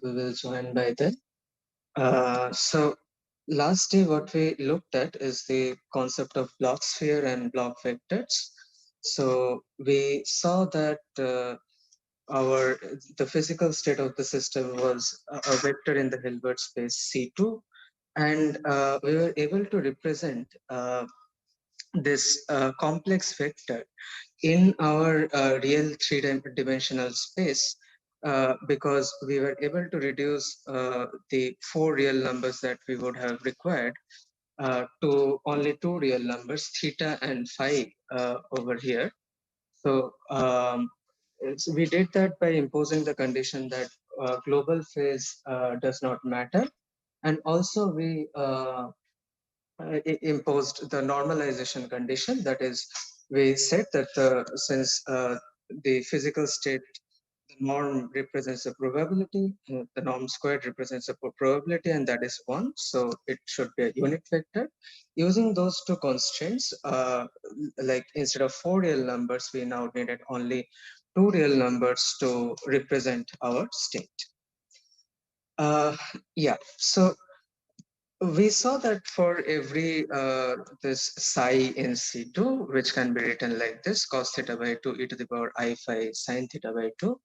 we will join by then. So last day what we looked at is the concept of block sphere and block vectors. So we saw that our the physical state of the system was a vector in the Hilbert space C2, and we were able to represent this complex vector in our real three-dimensional space because we were able to reduce the four real numbers that we would have required to only two real numbers, theta and phi over here. So we did that by imposing the condition that global phase does not matter. And also we imposed the normalization condition. That is, we said that since the physical state, the norm represents a probability, the norm squared represents a probability, and that is one. So it should be a unit vector. Using those two constraints, like instead of four real numbers, we now needed only two real numbers to represent our state. Uh, yeah, so we saw that for every this psi in C2, which can be written like this, cos theta by 2 e to the power I phi sine theta by 2,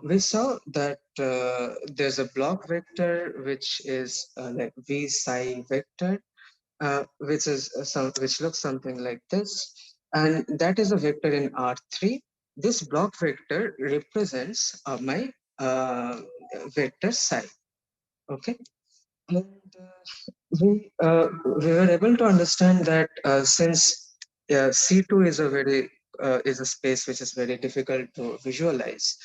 we saw that there's a block vector which is like V psi vector, which looks something like this, and that is a vector in R3. This block vector represents my vector psi. Okay. And we were able to understand that since C2 is a very is a space which is very difficult to visualize.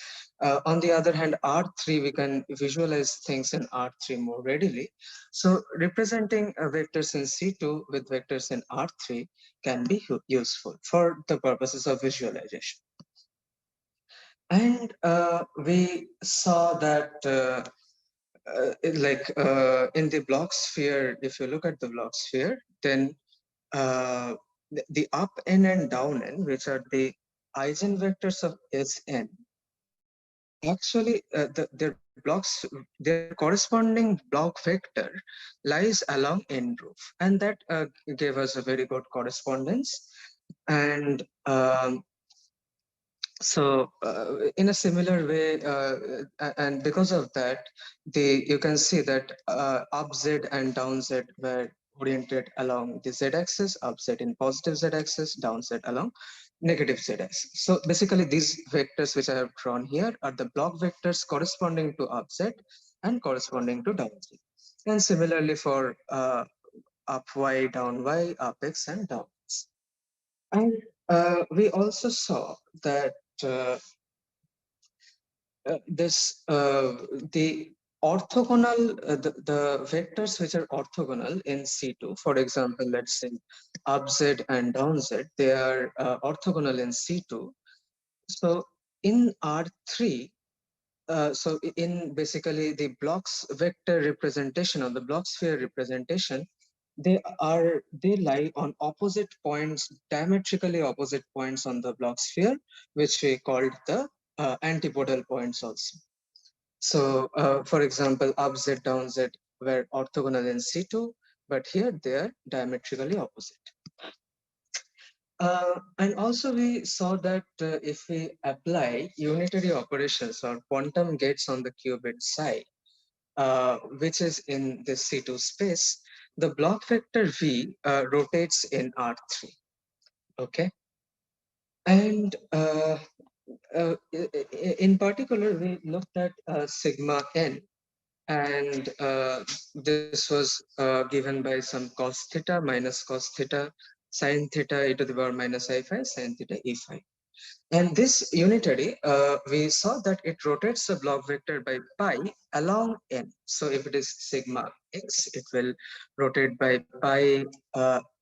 On the other hand, R3 we can visualize things in R3 more readily. So representing vectors in C2 with vectors in R3 can be useful for the purposes of visualization. And we saw that in the block sphere, if you look at the block sphere, then the up n and down n, which are the eigenvectors of Sn, actually their corresponding block vector lies along n roof, and that gave us a very good correspondence. And so in a similar way, and because of that, you can see that up z and down z were oriented along the z-axis, up z in positive z-axis, down z along negative z-axis. So basically these vectors which I have drawn here are the block vectors corresponding to up z and corresponding to down z. And similarly for up y, down y, up x and down x. And we also saw that uh, the orthogonal, the vectors which are orthogonal in C2, for example, let's say up z and down z, they are orthogonal in C2. So in R3, so in basically the blocks vector representation or the block sphere representation, they lie on opposite points, diametrically opposite points on the block sphere, which we called the antipodal points also. So for example, up z, down z were orthogonal in C2, but here they are diametrically opposite. And also we saw that if we apply unitary operations or quantum gates on the qubit psi, which is in the C2 space, the block vector V rotates in R3. Okay. And in particular, we looked at sigma n, and this was given by some cos theta minus cos theta sine theta e to the power minus I phi sine theta e phi. And this unitary, we saw that it rotates the block vector by pi along n. So if it is sigma x, it will rotate by pi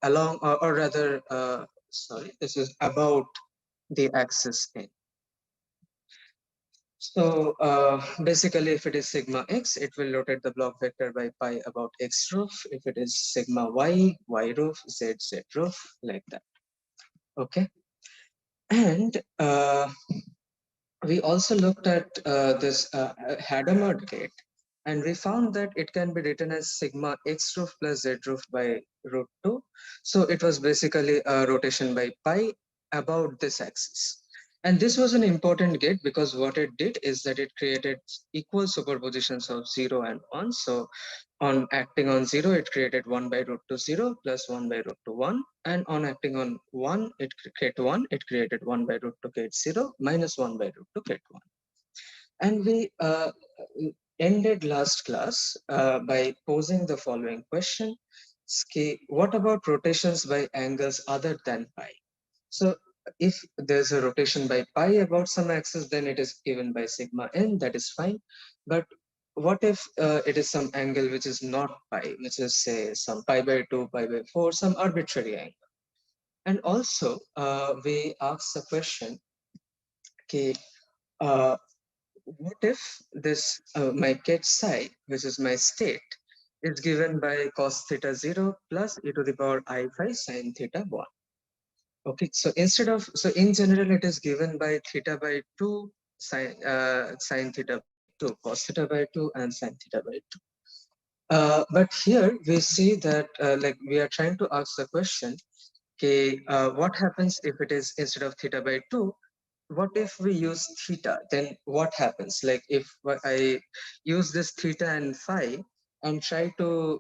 along, or rather, sorry, this is about the axis n. So basically, if it is sigma x, it will rotate the block vector by pi about x roof. If it is sigma y, y roof, z, z roof, like that. Okay. And we also looked at this Hadamard gate, and we found that it can be written as sigma x roof plus z roof by root 2. So it was basically a rotation by pi about this axis. And this was an important gate because what it did is that it created equal superpositions of 0 and 1. So on acting on 0, it created 1 by root 2 0 plus 1 by root 2 1. And on acting on 1, it created 1 by root 2 gate 0 minus 1 by root 2 gate 1. And we ended last class by posing the following question. What about rotations by angles other than pi? So if there's a rotation by pi about some axis, then it is given by sigma n, that is fine. But what if it is some angle which is not pi, which is say some pi by 2, pi by 4, some arbitrary angle? And also we asked the question, okay, uh, what if this my ket psi, which is my state, is given by cos theta 0 plus e to the power I phi sin theta 1? Okay, so in general, it is given by theta by 2 sin theta by 2, cos theta by 2, and sin theta by 2. But here we see that like we are trying to ask the question, okay, what happens if it is instead of theta by 2, what if we use theta? Then what happens? Like if I use this theta and phi and try to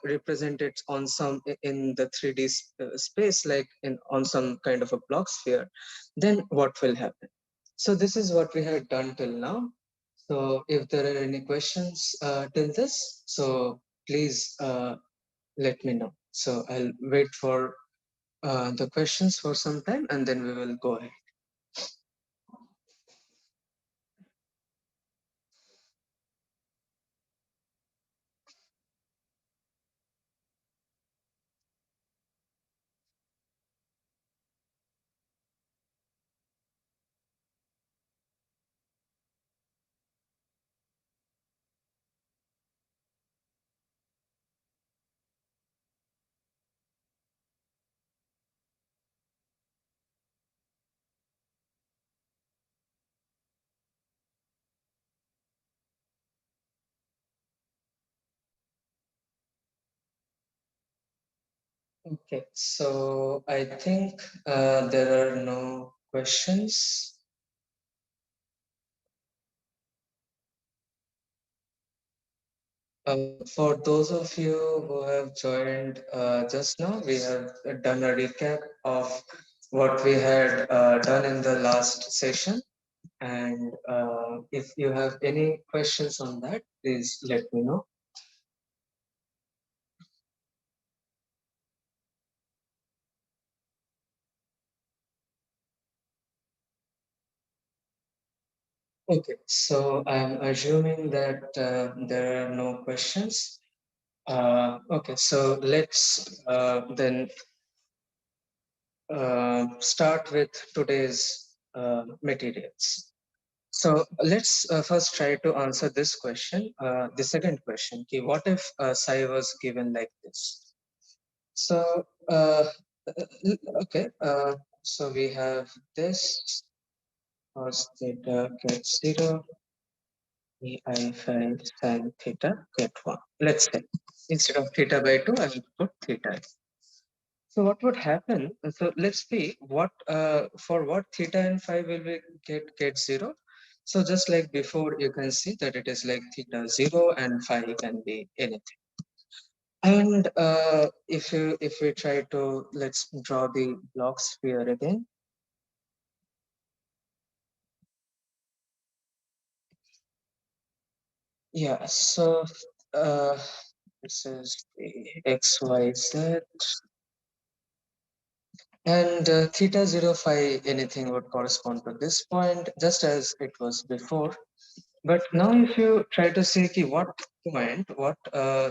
represent it on some in the 3D space, like in on some kind of a block sphere, then what will happen? So this is what we have done till now. So if there are any questions till this, so please let me know. So I'll wait for the questions for some time and then we will go ahead. Okay, so I think there are no questions. For those of you who have joined just now, we have done a recap of what we had done in the last session. And if you have any questions on that, please let me know. Okay, so I'm assuming that there are no questions. Okay, so let's then start with today's materials. So let's first try to answer this question, the second question. Okay, what if psi was given like this? So, okay, so we have this cos theta get 0, ei phi sin theta get 1. Let's say instead of theta by 2, I will put theta. So what would happen? So let's see what for what theta and phi will we get 0. So just like before, you can see that it is like theta 0 and phi can be anything. And if we try to let's draw the block sphere again. Yeah. So uh, this is the x y z. And theta 0 phi anything would correspond to this point, just as it was before. But now if you try to say ki what point, what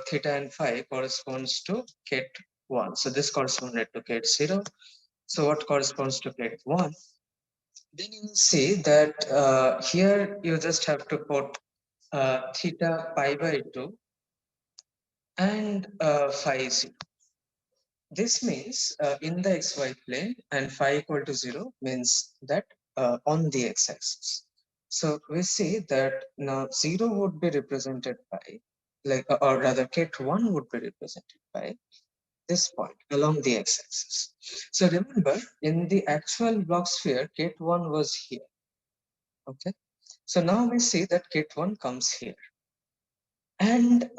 theta and phi corresponds to ket 1. So this corresponded to ket 0. So what corresponds to ket 1? Then you see that here you just have to put theta pi by 2 and phi 0. This means in the xy plane and phi equal to 0 means that on the x-axis. So we see that now 0 would be represented by, like, or rather Ket1 would be represented by this point along the x-axis. So remember, in the actual block sphere, Ket1 was here. Okay. So now we see that Ket1 comes here. And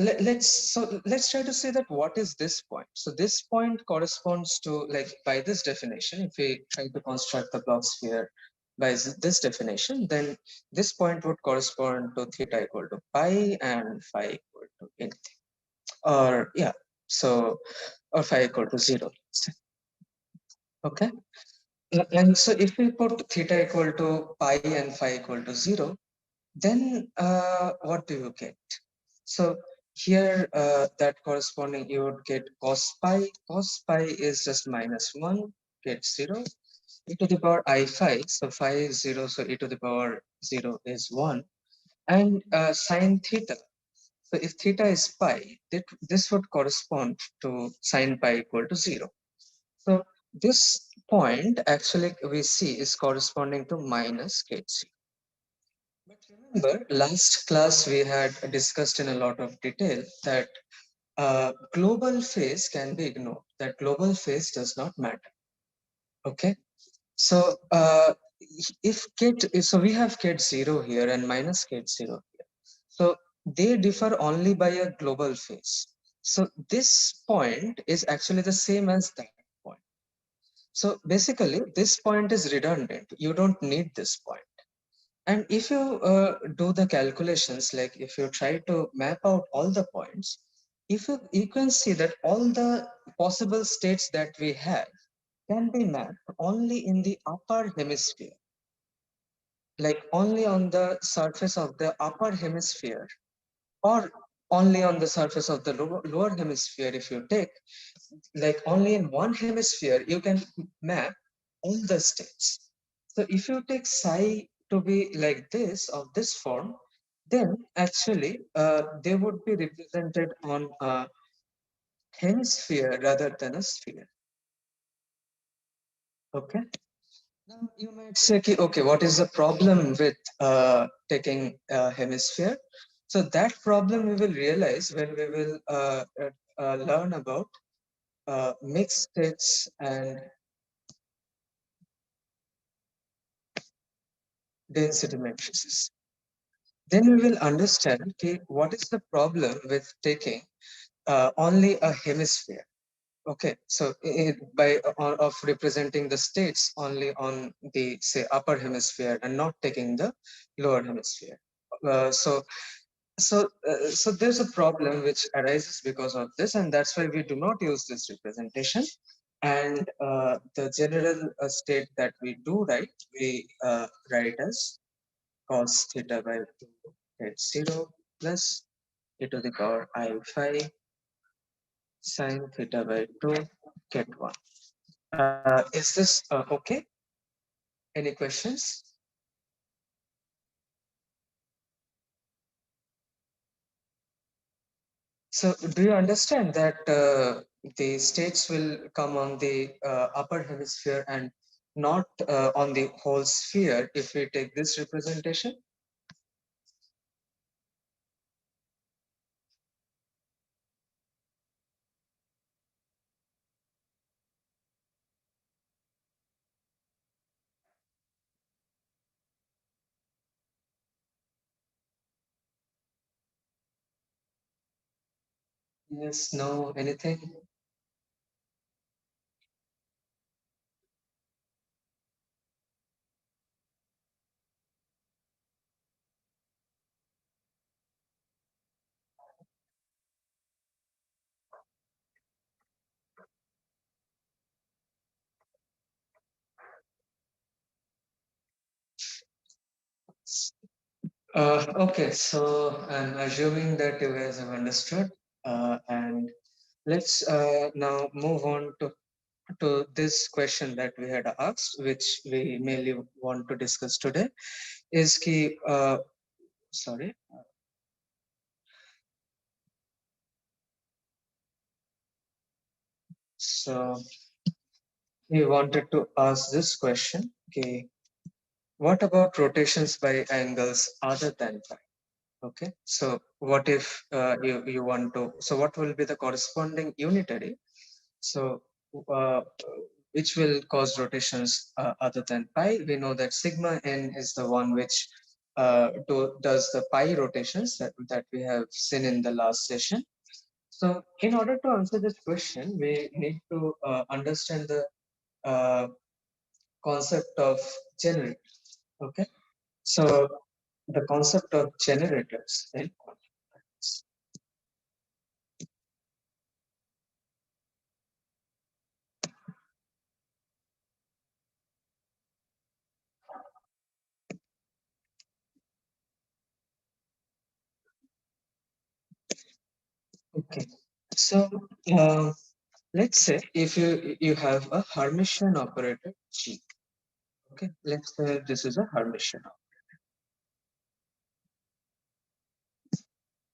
let's try to say that what is this point. So this point corresponds to, like, by this definition, if we try to construct the block sphere by this definition, then this point would correspond to theta equal to pi and phi equal to anything, or yeah, so, or phi equal to 0. Okay. And so if we put theta equal to pi and phi equal to 0, then what do you get? So here, that corresponding, you would get cos pi. Cos pi is just -1, get 0. E to the power I phi, so phi is 0, so e to the power 0 is 1. And sine theta. So if theta is pi, this would correspond to sine pi equal to 0. So this point actually we see is corresponding to minus kc. But remember, last class we had discussed in a lot of detail that global phase can be ignored, that global phase does not matter. Okay. So if ket, so we have ket 0 here and minus ket 0 here. So they differ only by a global phase. So this point is actually the same as that point. So basically, this point is redundant. You don't need this point. And if you do the calculations, like if you try to map out all the points, if you can see that all the possible states that we have can be mapped only in the upper hemisphere, like only on the surface of the upper hemisphere, or only on the surface of the lower hemisphere. If you take, like, only in one hemisphere, you can map all the states. So if you take psi to be like this, of this form, then actually they would be represented on a hemisphere rather than a sphere. Okay. Now you might say, okay, what is the problem with taking a hemisphere? So that problem we will realize when we will learn about mixed states and density matrices. Then we will understand, okay, what is the problem with taking only a hemisphere. Okay, so by of representing the states only on the, say, upper hemisphere and not taking the lower hemisphere. So there's a problem which arises because of this, and that's why we do not use this representation. And the general state that we do write, we write as cos theta by 2 at 0 plus e to the power I phi sine theta by 2 get 1. Is this okay? Any questions? So do you understand that the states will come on the upper hemisphere and not on the whole sphere if we take this representation? Yes, no, anything? Okay, so I'm assuming that you guys have understood, and let's now move on to this question that we had asked, which we mainly want to discuss today, is ki, sorry. So we wanted to ask this question. Okay, what about rotations by angles other than pi? Okay, so what if you want to, so what will be the corresponding unitary? So uh, which will cause rotations other than pi? We know that sigma n is the one which does the pi rotations that we have seen in the last session. So in order to answer this question, we need to understand the uh, concept of generator. Okay, so the concept of generators. Right? Okay, so uh, let's say if you have a Hermitian operator G. Okay, let's say this is a Hermitian.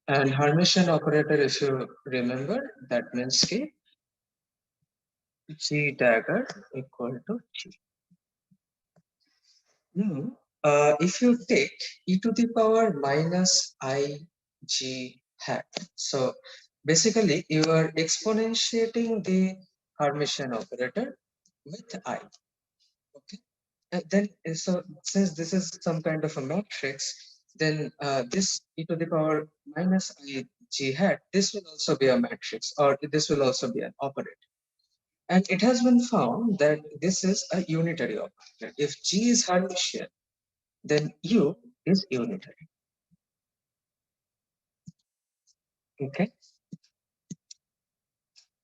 And Hermitian operator, if you remember, that means K G dagger equal to G. Now, if you take e to the power minus I G hat, so basically you are exponentiating the Hermitian operator with I. Okay. Then, so since this is some kind of a matrix, then this e to the power minus I G hat, this will also be a matrix, or this will also be an operator. And it has been found that this is a unitary operator. If G is Hermitian, then U is unitary. Okay.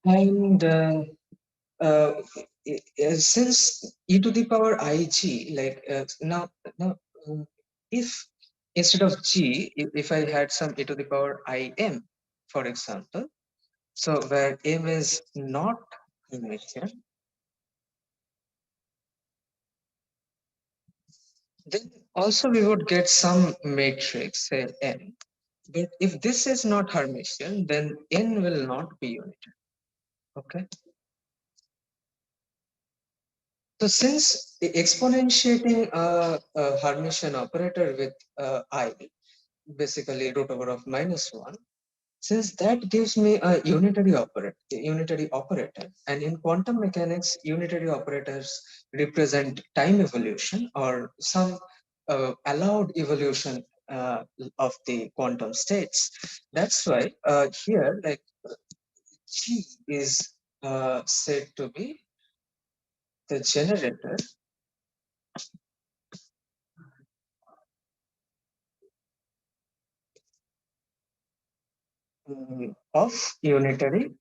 And uh, since e to the power ig, like now, if instead of g, if I had some e to the power im, for example, so where m is not Hermitian, then also we would get some matrix, say n. But if this is not Hermitian, then n will not be unitary. Okay. So since exponentiating a Hermitian operator with I, basically root over of -1, since that gives me a unitary operator, and in quantum mechanics, unitary operators represent time evolution or some allowed evolution of the quantum states. That's why here, like G is said to be the generator of unitary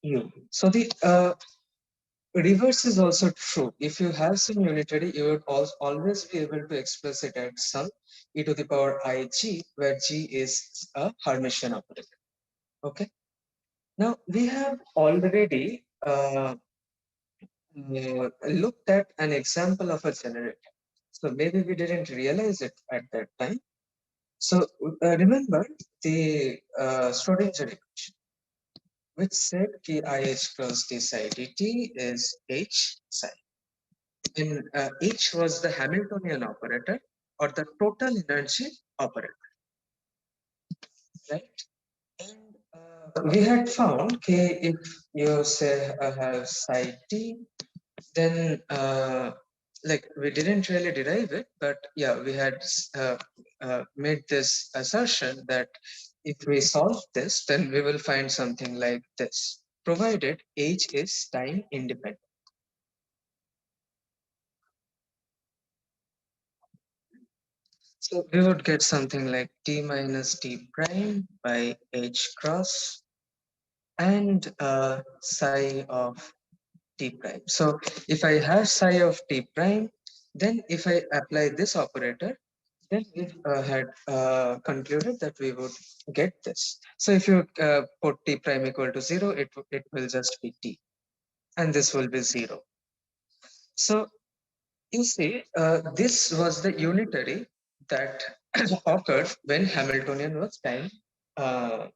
U. So the reverse is also true. If you have some unitary, you would also always be able to express it at some e to the power ig, where g is a Hermitian operator. Okay. Now we have already looked at an example of a generator. So maybe we didn't realize it at that time. So remember the Schrodinger equation, which said KIH cross d psi dt is H psi. And H was the Hamiltonian operator or the total energy operator, right? And we had found K, if you say have psi t, then like we didn't really derive it, but yeah, we had made this assertion that if we solve this, then we will find something like this, provided H is time independent. So we would get something like t minus t prime by h cross and psi of t prime. So if I have psi of t prime, then if I apply this operator, then we had concluded that we would get this. So if you put t prime equal to 0, it will just be t, and this will be 0. So you see, this was the unitary that occurred when Hamiltonian was time uh,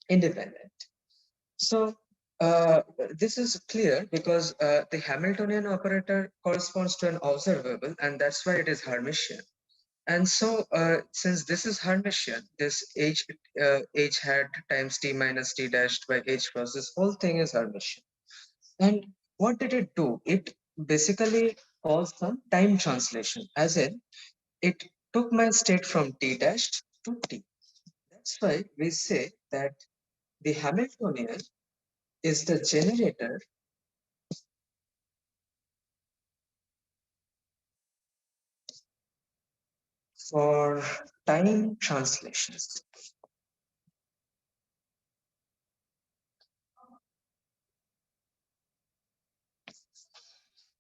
independent. So Uh, this is clear because the Hamiltonian operator corresponds to an observable, and that's why it is Hermitian. And so, since this is Hermitian, this h hat times t minus t dashed by h cross, this whole thing is Hermitian. And what did it do? It basically caused some time translation, as in it took my state from t dashed to t. That's why we say that the Hamiltonian is the generator for time translations.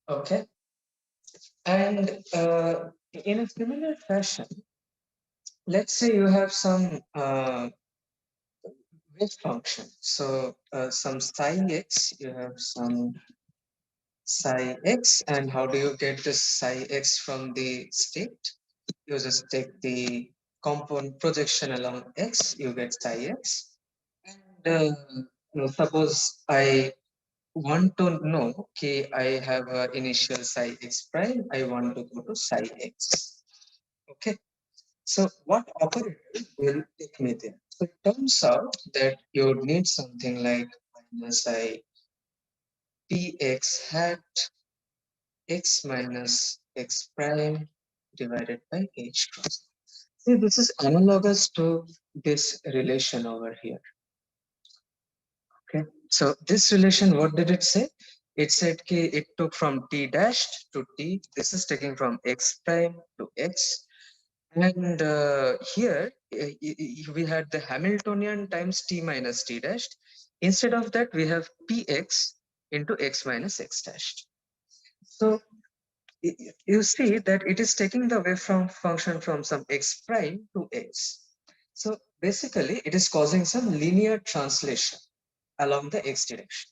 Okay. And in a similar fashion, let's say you have some wave function. So some psi x, you have some psi x, and how do you get this psi x from the state? You just take the component projection along x, you get psi x. And suppose I want to know, okay, I have an initial psi x prime, I want to go to psi x. Okay, so what operator will take me there? So it turns out that you would need something like minus I px hat x minus x prime divided by h cross. See, this is analogous to this relation over here. Okay, so this relation, what did it say? It said it took from t dashed to t. This is taking from x prime to x. And here we had the Hamiltonian times t minus t dashed. Instead of that, we have px into x minus x dashed. So you see that it is taking the wave function from some x prime to x. So basically, it is causing some linear translation along the x direction.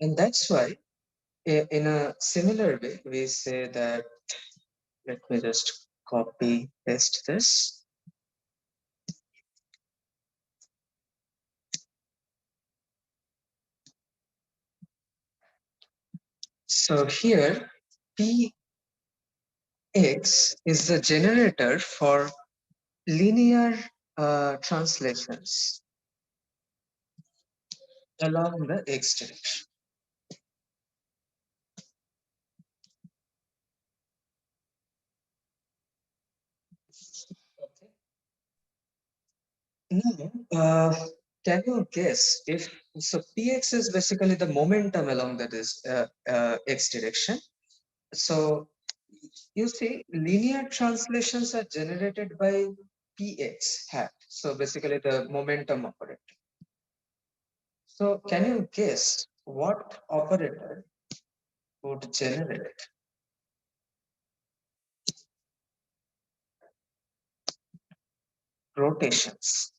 And that's why, in a similar way, we say that, let me just copy paste this. So here, px is the generator for linear translations along the x direction. Okay. Now, can you guess if so? Px is basically the momentum along that is x direction. So you see, linear translations are generated by px hat. So basically, the momentum operator. So can you guess what operator would generate rotations?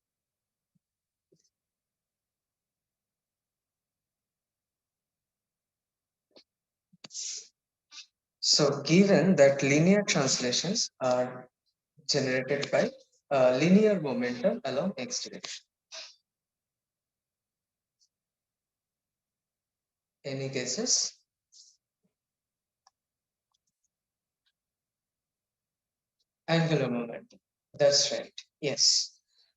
So given that linear translations are generated by linear momentum along x direction. Any guesses? Angular momentum. That's right. Yes.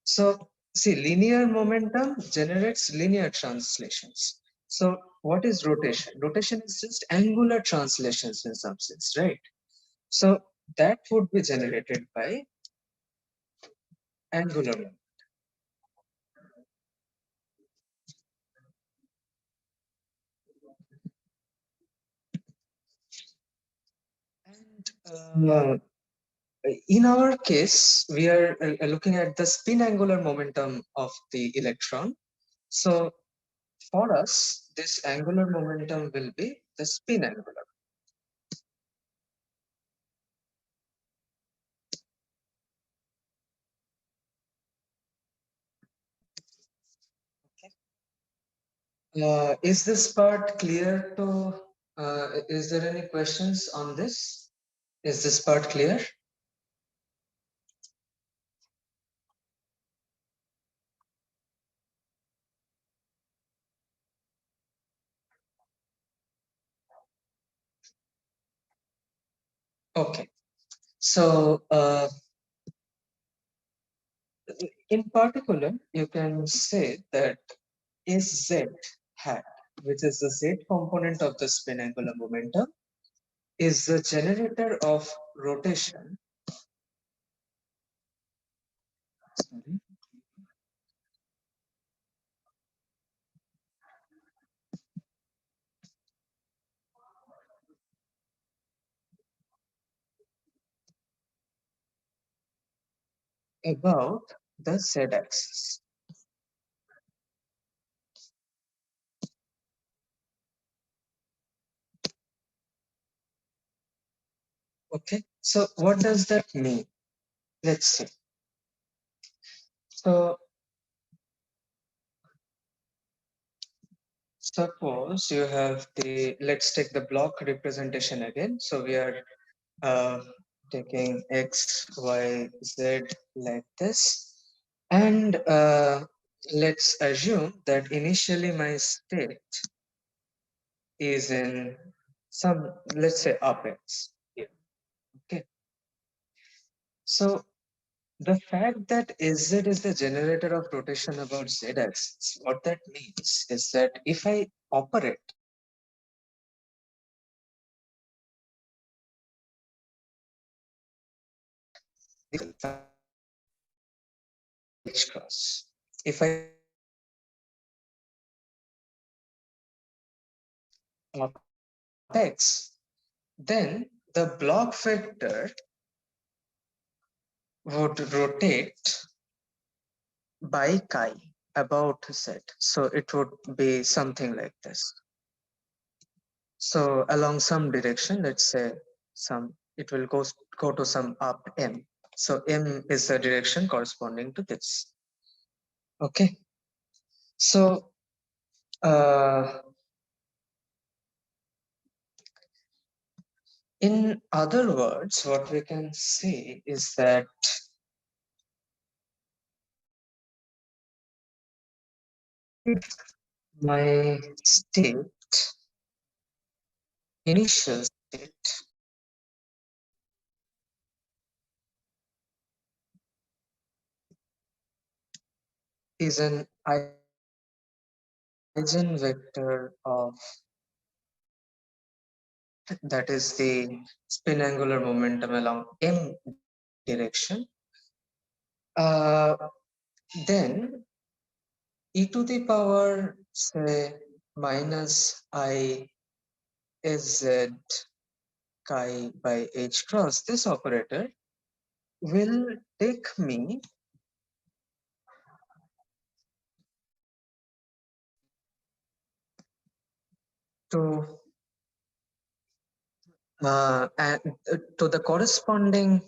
So see, linear momentum generates linear translations. So what is rotation? Rotation is just angular translations in some sense, right? So that would be generated by angular momentum. And in our case, we are looking at the spin angular momentum of the electron. So for us, this angular momentum will be the spin angular. Is this part clear to, is there any questions on this? Is this part clear? Okay. So in particular, you can say that is Z hat, which is the Z component of the spin angular momentum, is the generator of rotation, sorry, about the Z axis. Okay, so what does that mean? Let's see. So suppose you have the, let's take the block representation again. So we are uh, taking X, Y, Z like this. And let's assume that initially my state is in some, let's say up X here. Okay. So the fact that Z is the generator of rotation about Z axis, what that means is that if I operate the H cross, if I op X, then the block vector would rotate by chi about Z. So it would be something like this. So along some direction, let's say it will go to some up M. So M is the direction corresponding to this. Okay. So uh, in other words, what we can say is that if my state, initial state, is an eigenvector of, that is the spin angular momentum along M direction, uh, then e to the power, say, minus I sz chi by h cross, this operator will take me to and to the corresponding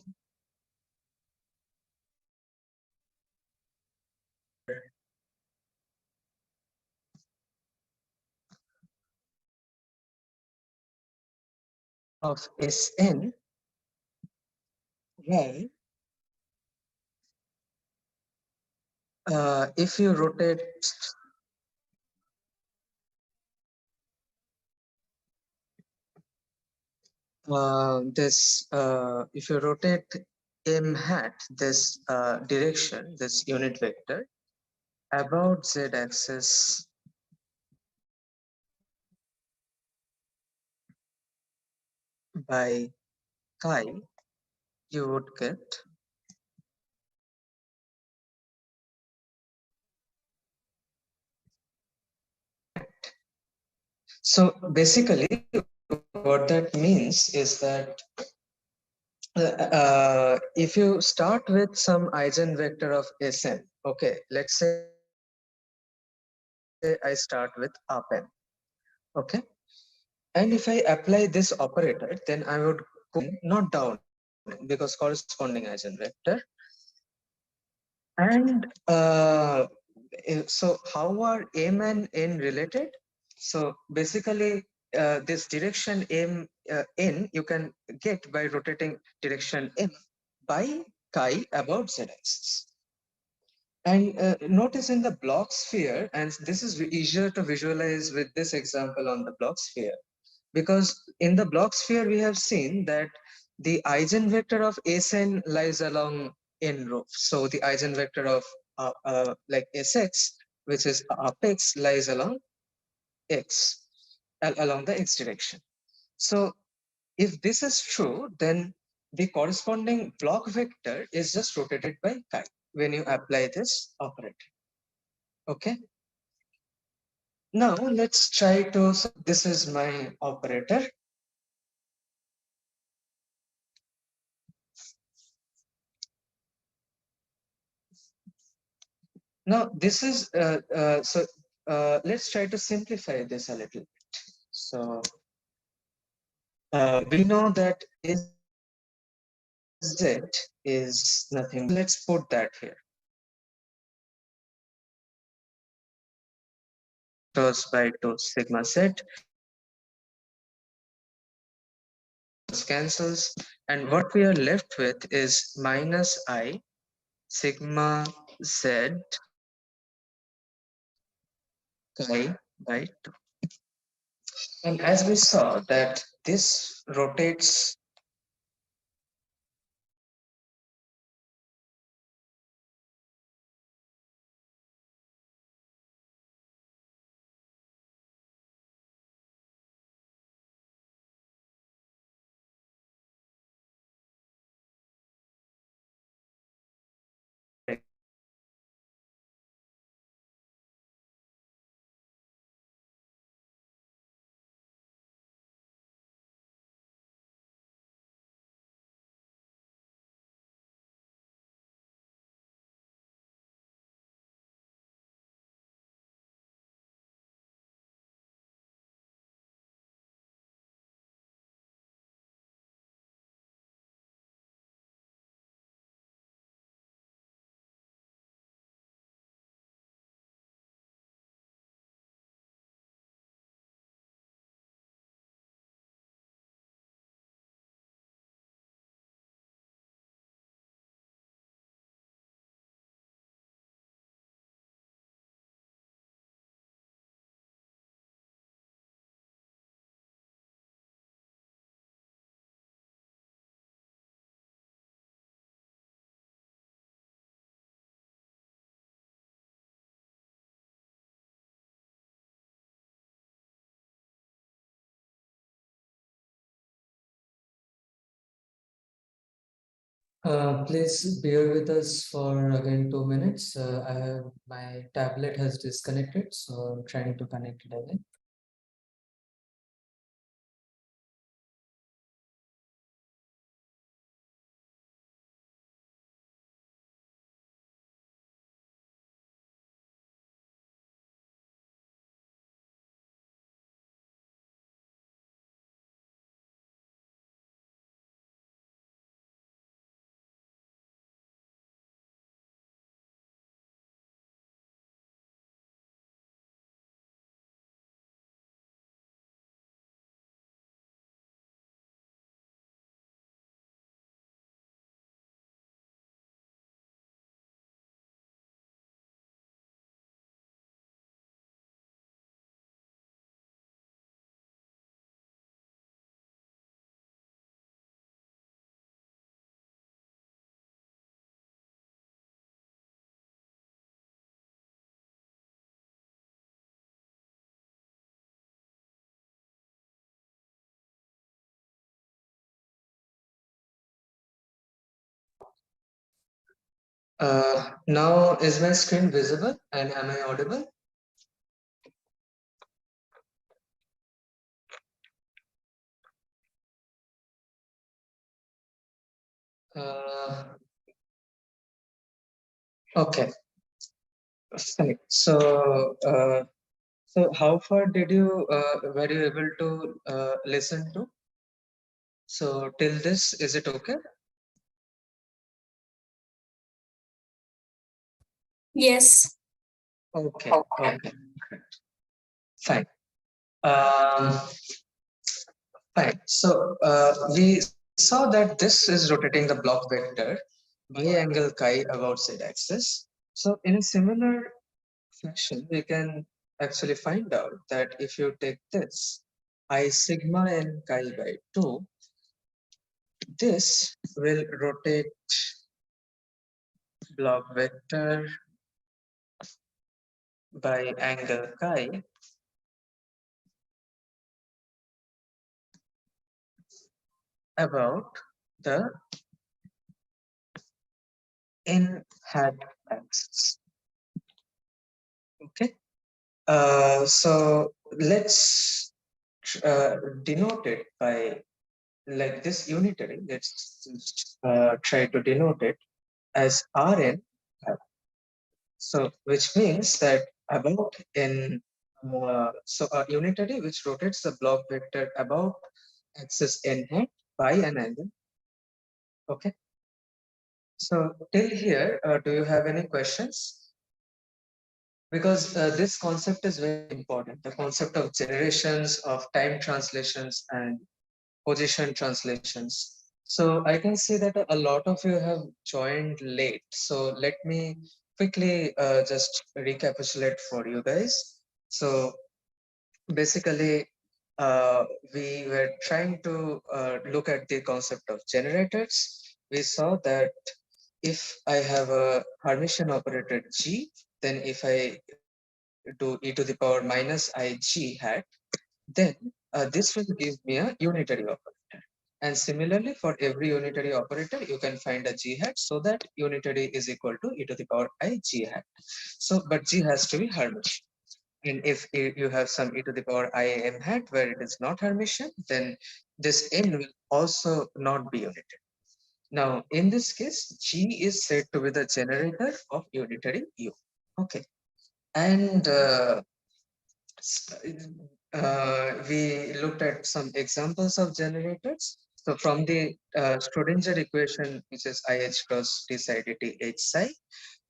of Sn, where if you rotate if you rotate m hat, this direction, this unit vector, about z axis by chi, you would get so basically what that means is that if you start with some eigenvector of Sn, okay, let's say I start with up n, okay, and if I apply this operator, then I would go not down because corresponding eigenvector. And so how are m and n related? So basically, this direction m n you can get by rotating direction m by chi about z axis. And notice in the block sphere, and this is easier to visualize with this example on the block sphere, because in the block sphere we have seen that the eigenvector of Sn lies along n row. So the eigenvector of like Sx, which is apex, lies along x, along the x direction. So if this is true, then the corresponding block vector is just rotated by chi when you apply this operator. Okay. Now let's try to, so this is my operator. Now this is, let's try to simplify this a little bit. So we know that Z is nothing. Let's put that here. Cross by 2 sigma Z cancels, and what we are left with is minus I sigma Z chi by 2. And as we saw that this rotates please bear with us for again 2 minutes. My tablet has disconnected, so I'm trying to connect it again. Now is my screen visible and am I audible? Uh, okay, fine. So how far did you were you able to listen to? So till this, is it okay? Yes. Okay, okay, fine. Um, Fine. So we saw that this is rotating the block vector by angle chi about z axis. So in a similar fashion, we can actually find out that if you take this I sigma n chi by 2, this will rotate block vector by angle chi about the n hat axis. Okay. So let's denote it by like this unitary. Let's just try to denote it as Rn. So which means that about in so a unitary which rotates the block vector about axis n hat by an angle. Okay. So till here, do you have any questions? Because this concept is very important. The concept of generations, of time translations, and position translations. So I can see that a lot of you have joined late. So let me quickly just recapitulate for you guys. So basically, we were trying to look at the concept of generators. We saw that if I have a Hermitian operator G, then if I do e to the power minus I G hat, then this will give me a unitary operator. And similarly, for every unitary operator, you can find a G hat so that unitary is equal to e to the power I G hat. So, but G has to be Hermitian. And if you have some e to the power I m hat where it is not Hermitian, then this n will also not be unitary. Now, in this case, G is said to be the generator of unitary U. Okay. And we looked at some examples of generators. So from the Schrodinger equation, which is IH cross d psi dt H psi,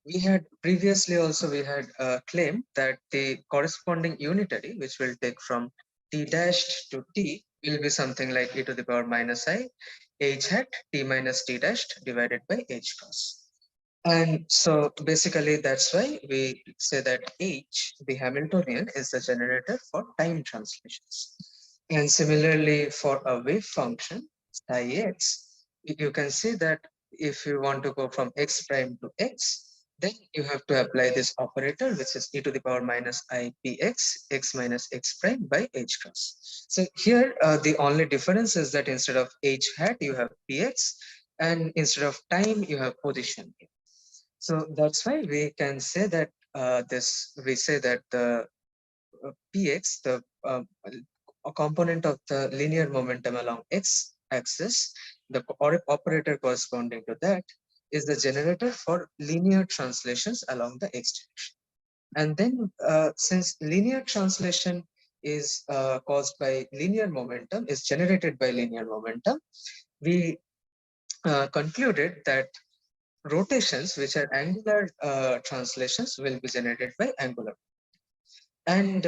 we had previously also we had claimed that the corresponding unitary, which will take from t dashed to t, will be something like e to the power minus I h hat t minus t dashed divided by h cross. And so basically that's why we say that H, the Hamiltonian, is the generator for time translations. And similarly for a wave function, psi x, you can see that if you want to go from x prime to x, then you have to apply this operator, which is e to the power minus I px, x minus x prime by h cross. So here the only difference is that instead of h hat, you have px, and instead of time, you have position. So that's why we can say that we say that the px, the a component of the linear momentum along x axis, the operator corresponding to that is the generator for linear translations along the x direction. And then since linear translation is caused by linear momentum, is generated by linear momentum, we concluded that rotations, which are angular translations, will be generated by angular. And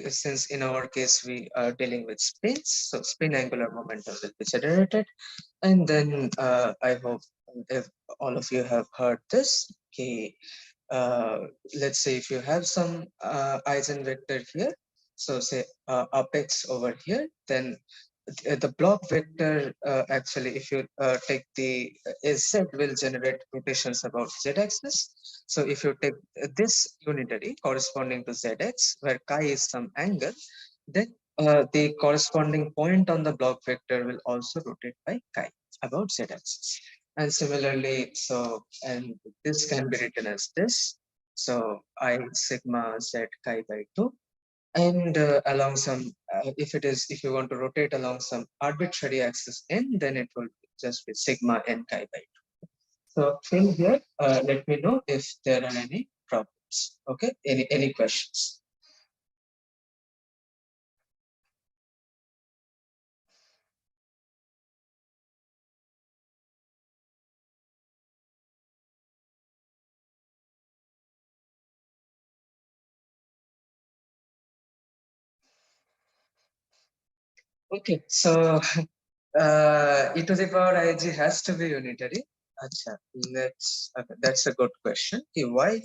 since in our case we are dealing with spins, so spin angular momentum will be generated. And then I hope if all of you have heard this, okay, let's say if you have some eigenvector here, so say apex over here, then the block vector actually if you take the sz will generate rotations about z-axis. So if you take this unitary corresponding to zx where chi is some angle, then the corresponding point on the block vector will also rotate by chi about z-axis. And similarly, so and this can be written as this, so I sigma z chi by 2. And along some if you want to rotate along some arbitrary axis n, then it will just be sigma n chi by 2. So till here let me know if there are any problems. Okay, any questions? Okay, so e to the power ig has to be unitary. Acha, okay, that's a good question. Okay, why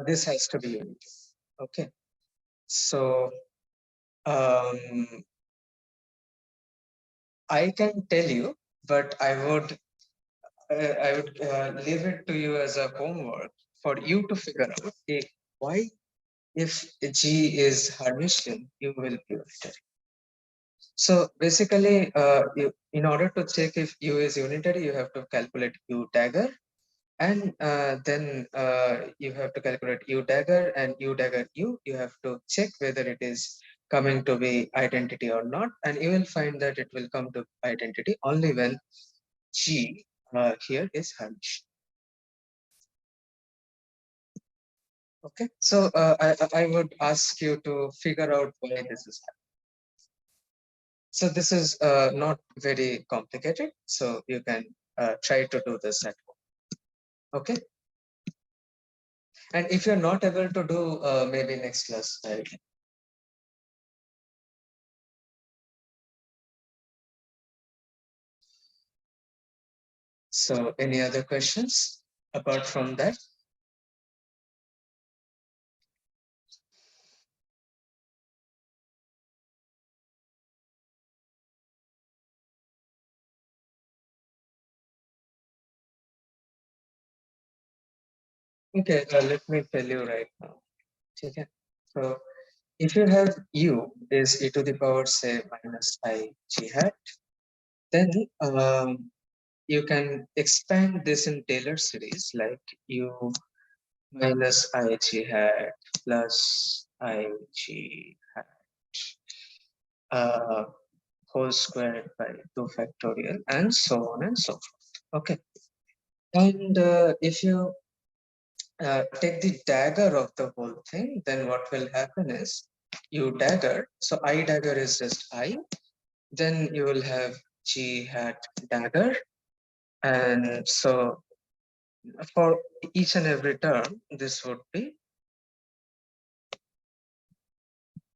this has to be unitary? Okay, so um, I can tell you, but I would leave it to you as a homework for you to figure out why, if G is Hermitian, you will be unitary. So basically, in order to check if U is unitary, you have to calculate U dagger, and then you have to calculate U dagger and U dagger U. You have to check whether it is coming to be identity or not, and you will find that it will come to identity only when G here is Hermitian. Okay, so I would ask you to figure out why this is happening. So this is not very complicated, so you can try to do this at home. Okay, and if you're not able to do, maybe next class. So any other questions apart from that? Okay, let me tell you right now. Okay, so if you have U is e to the power say minus I g hat, then you can expand this in Taylor series like U minus I g hat plus I g hat uh, whole squared by 2 factorial and so on and so forth. Okay, and if you take the dagger of the whole thing, then what will happen is you dagger. So I dagger is just I. Then you will have G hat dagger. And so for each and every term, this would be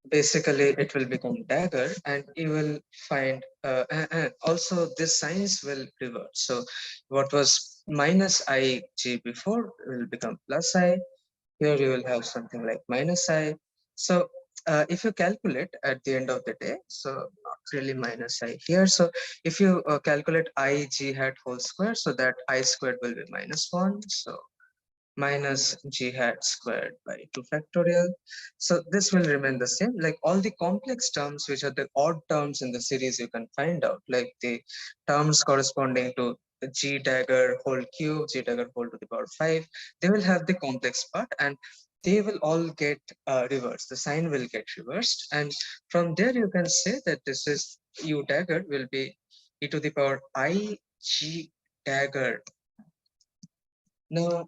basically it will become dagger, and you will find and also this signs will revert. So what was minus I G before will become plus I. Here you will have something like minus I. So if you calculate at the end of the day, so not really minus I here. So if you calculate I G hat whole square, so that I squared will be minus 1. So minus G hat squared by 2 factorial. So this will remain the same. Like all the complex terms, which are the odd terms in the series, you can find out, like the terms corresponding to G dagger whole cube, G dagger whole to the power 5, they will have the complex part, and they will all get reversed. The sign will get reversed. And from there, you can say that this is U dagger will be e to the power I G dagger. Now,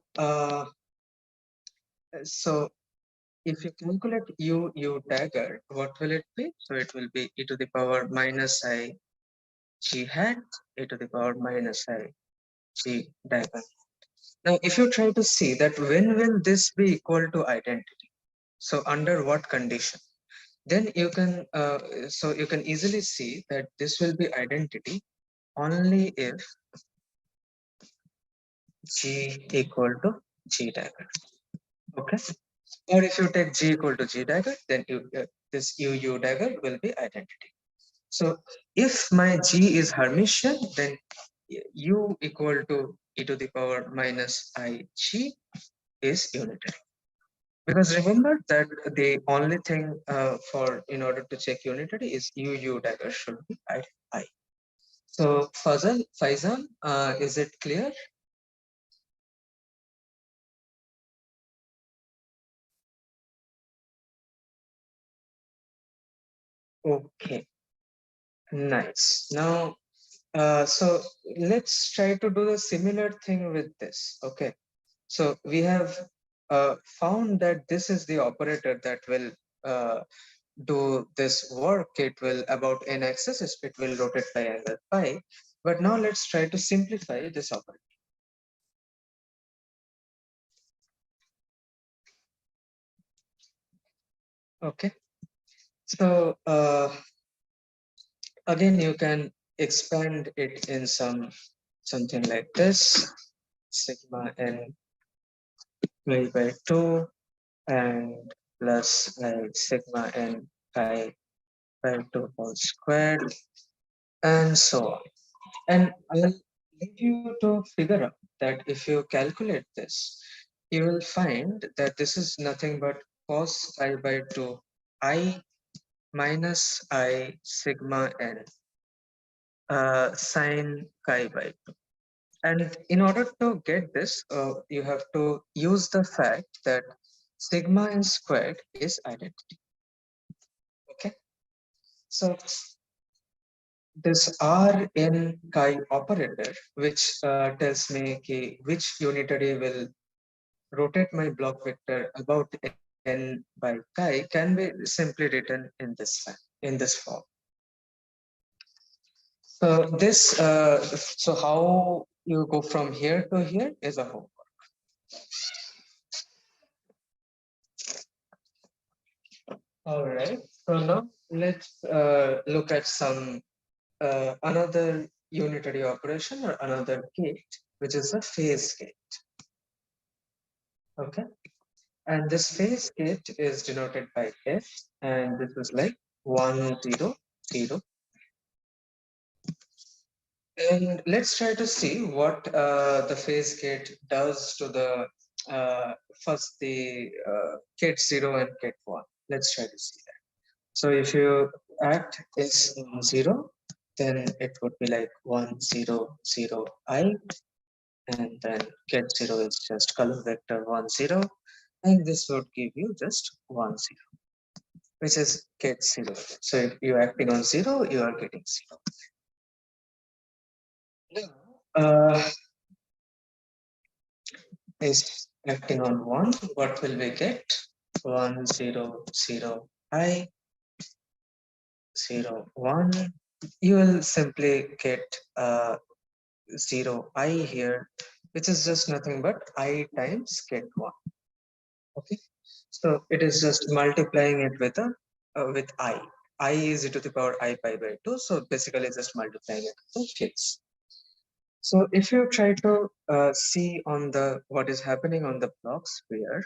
so if you calculate U dagger, what will it be? So it will be e to the power minus I G hat, e to the power minus I G dagger. Now, if you try to see that when will this be equal to identity? So under what condition? Then you can so you can easily see that this will be identity only if G equal to G dagger. Okay. Or if you take G equal to G dagger, then this U dagger will be identity. So if my G is Hermitian, then U equal to e to the power minus IG is unitary. Because remember that the only thing for in order to check unitary is U dagger should be I. So Faizan, is it clear? Okay, nice. Now, so let's try to do the similar thing with this. Okay, so we have found that this is the operator that will do this work. It will about n axis, it will rotate by angle pi. But now let's try to simplify this operator. Okay, so again you can expand it in something like this: sigma n pi by 2 and plus sigma n pi by 2 whole squared. and so on. And I'll leave you to figure out that if you calculate this, you will find that this is nothing but cos pi by 2 I minus I sigma n sine chi by 2. And in order to get this, you have to use the fact that sigma n squared is identity. Okay, so this R n chi operator, which tells me which unitary will rotate my block vector about n by chi, can be simply written in this form. So so how you go from here to here is a homework. All right. So now let's look at some another unitary operation or another gate, which is a phase gate. Okay. And this phase gate is denoted by S, and this is like 1, 0, 0. And let's try to see what the phase gate does to the first the gate 0 and gate 1. Let's try to see that. So if you act is 0, then it would be like 1, 0, 0, I, and then get 0 is just column vector 1, 0, and this would give you just 1, 0, which is get 0. So if you're acting on 0, you are getting 0. Now, is acting on 1, what will we get? 1, 0, 0, I, 0, 1. You will simply get 0, I here, which is just nothing but I times get 1. Okay, so it is just multiplying it with with I. I is e to the power I pi by 2, so basically just multiplying it with kids. So if you try to see on the what is happening on the block sphere,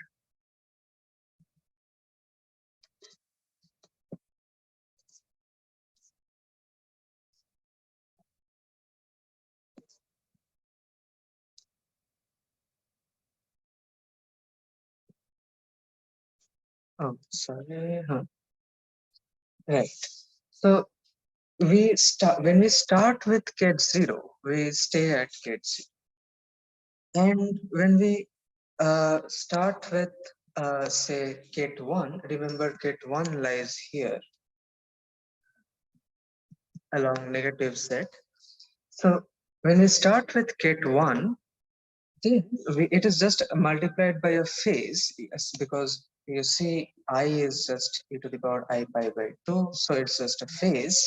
oh sorry, right. So we start when we start with ket 0, we stay at ket 0, and when we start with say ket 1, remember ket 1 lies here along negative z. So when we start with ket 1, then it is just multiplied by a phase, yes, because you see I is just e to the power I pi by 2, so it's just a phase.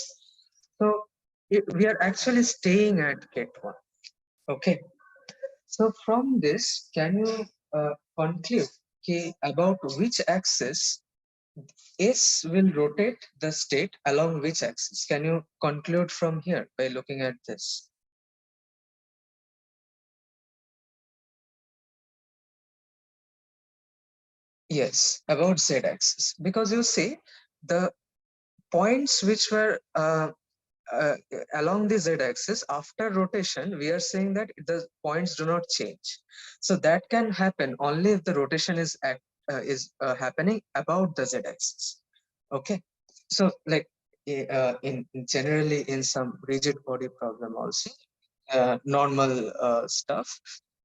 So we are actually staying at ket 1. Okay. So from this, can you conclude about which axis S will rotate the state along which axis? Can you conclude from here by looking at this? Yes, about Z axis. Because you see, the points which were uh, along the z-axis after rotation, we are saying that the points do not change. So that can happen only if the rotation is happening about the z-axis. Okay, so like in generally in some rigid body problem also, normal stuff,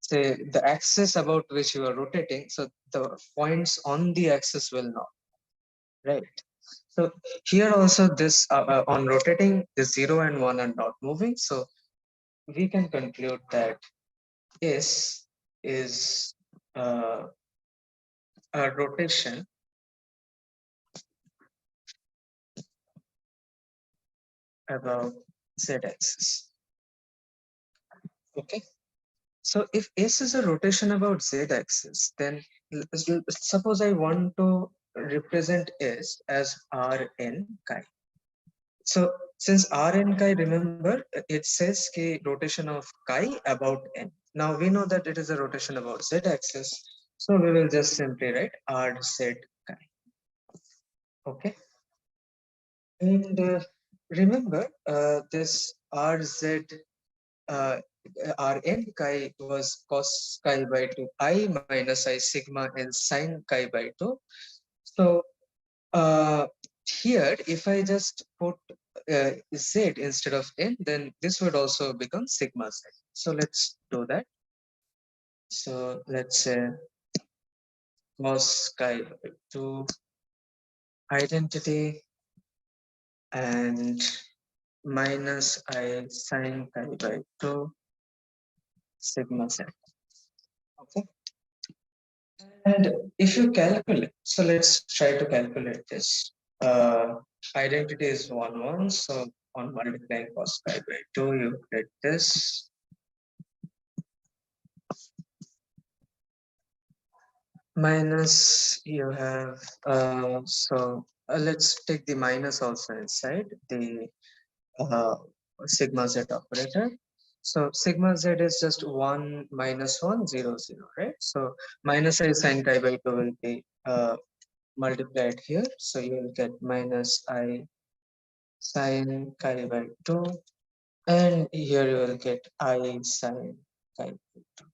say the axis about which you are rotating, so the points on the axis will not, right? So here also this on rotating the 0 and 1 are not moving. So we can conclude that S is a rotation about Z axis. Okay. So if S is a rotation about Z axis, then suppose I want to represent S as Rn chi. So since Rn chi, remember it says ki rotation of chi about n. Now we know that it is a rotation about z axis. So we will just simply write R z chi. Okay. And remember this RZ uh, Rn chi was cos chi by 2 I minus I sigma and sine chi by 2. So uh, here, if I just put z instead of n, then this would also become sigma z. So let's do that. So let's say cos chi by 2 identity and minus I sine chi by 2 sigma z. Okay. And if you calculate, so let's try to calculate this. Identity is 1, 1. So on multiplying cos pi by 2, you get this minus you have, let's take the minus also inside the uh, sigma z operator. So sigma z is just 1 minus 1, 0, 0, right? So minus I sine pi by 2 will be multiplied here. So you will get minus I sine chi by 2. And here you will get I sine chi by 2.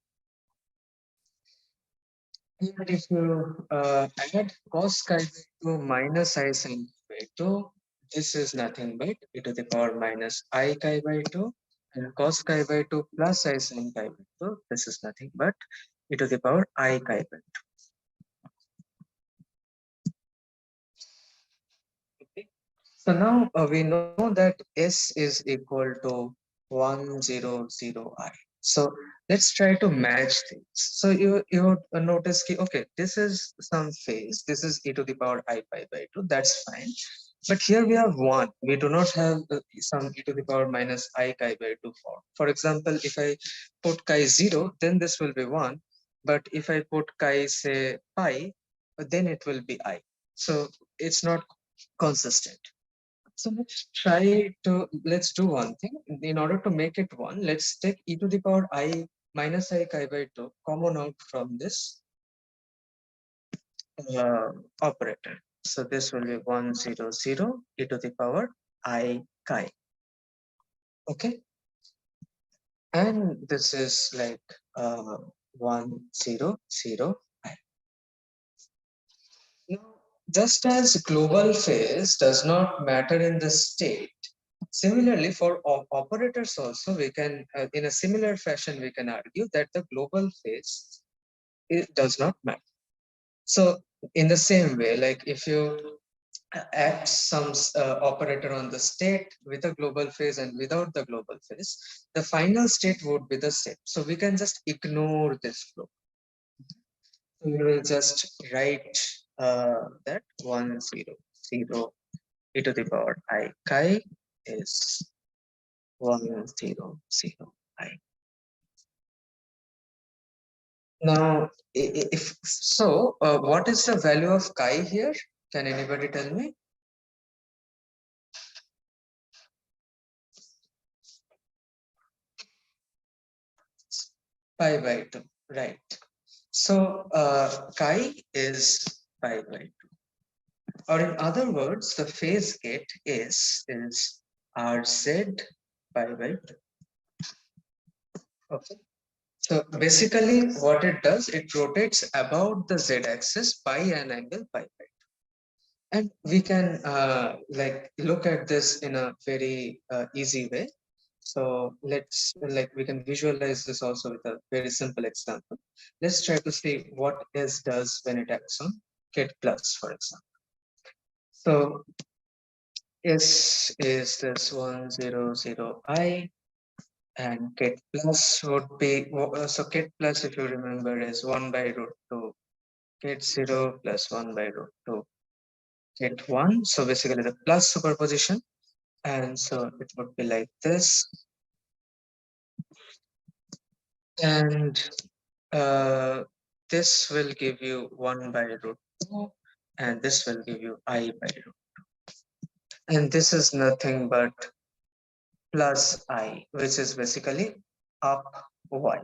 And if you add cos chi by 2 minus I sine chi by 2, this is nothing but e to the power minus I chi by 2. And cos chi by 2 plus I sine chi by 2, this is nothing but e to the power I chi by 2. Okay. So now we know that S is equal to 100I. So let's try to match things. So you would notice ki, okay, this is some phase. This is e to the power I pi by 2. That's fine. But here we have 1. We do not have some e to the power minus I chi by 2 form. For example, if I put chi 0, then this will be 1. But if I put chi, say, pi, then it will be I. So it's not consistent. So let's do one thing. In order to make it one, let's take e to the power I minus I chi by 2 common out from this uh, operator. So this will be 100 e to the power I chi. Okay. And this is like 100 I. Now, just as global phase does not matter in the state, similarly for operators also, we can, in a similar fashion, we can argue that the global phase, it does not matter. So in the same way, like if you add some operator on the state with a global phase and without the global phase, the final state would be the same. So we can just ignore this flow. So we will just write that 100 e to the power I chi is 100 I. Now, if so, what is the value of chi here? Can anybody tell me? Pi by 2, right. So chi is pi by 2. Or in other words, the phase gate is Rz pi by 2. Okay. So basically what it does, it rotates about the z-axis by an angle pi by 2. And we can like look at this in a very easy way. So let's like we can visualize this also with a very simple example. Let's try to see what S does when it acts on KIT plus, for example. So S is this 100I and KIT plus would be, so KIT plus, if you remember, is 1 by root 2 KIT 0 plus 1 by root 2 KIT 1. So basically the plus superposition. And so it would be like this. And this will give you 1 by root 2. And this will give you I by root 2. And this is nothing but plus I, which is basically up y.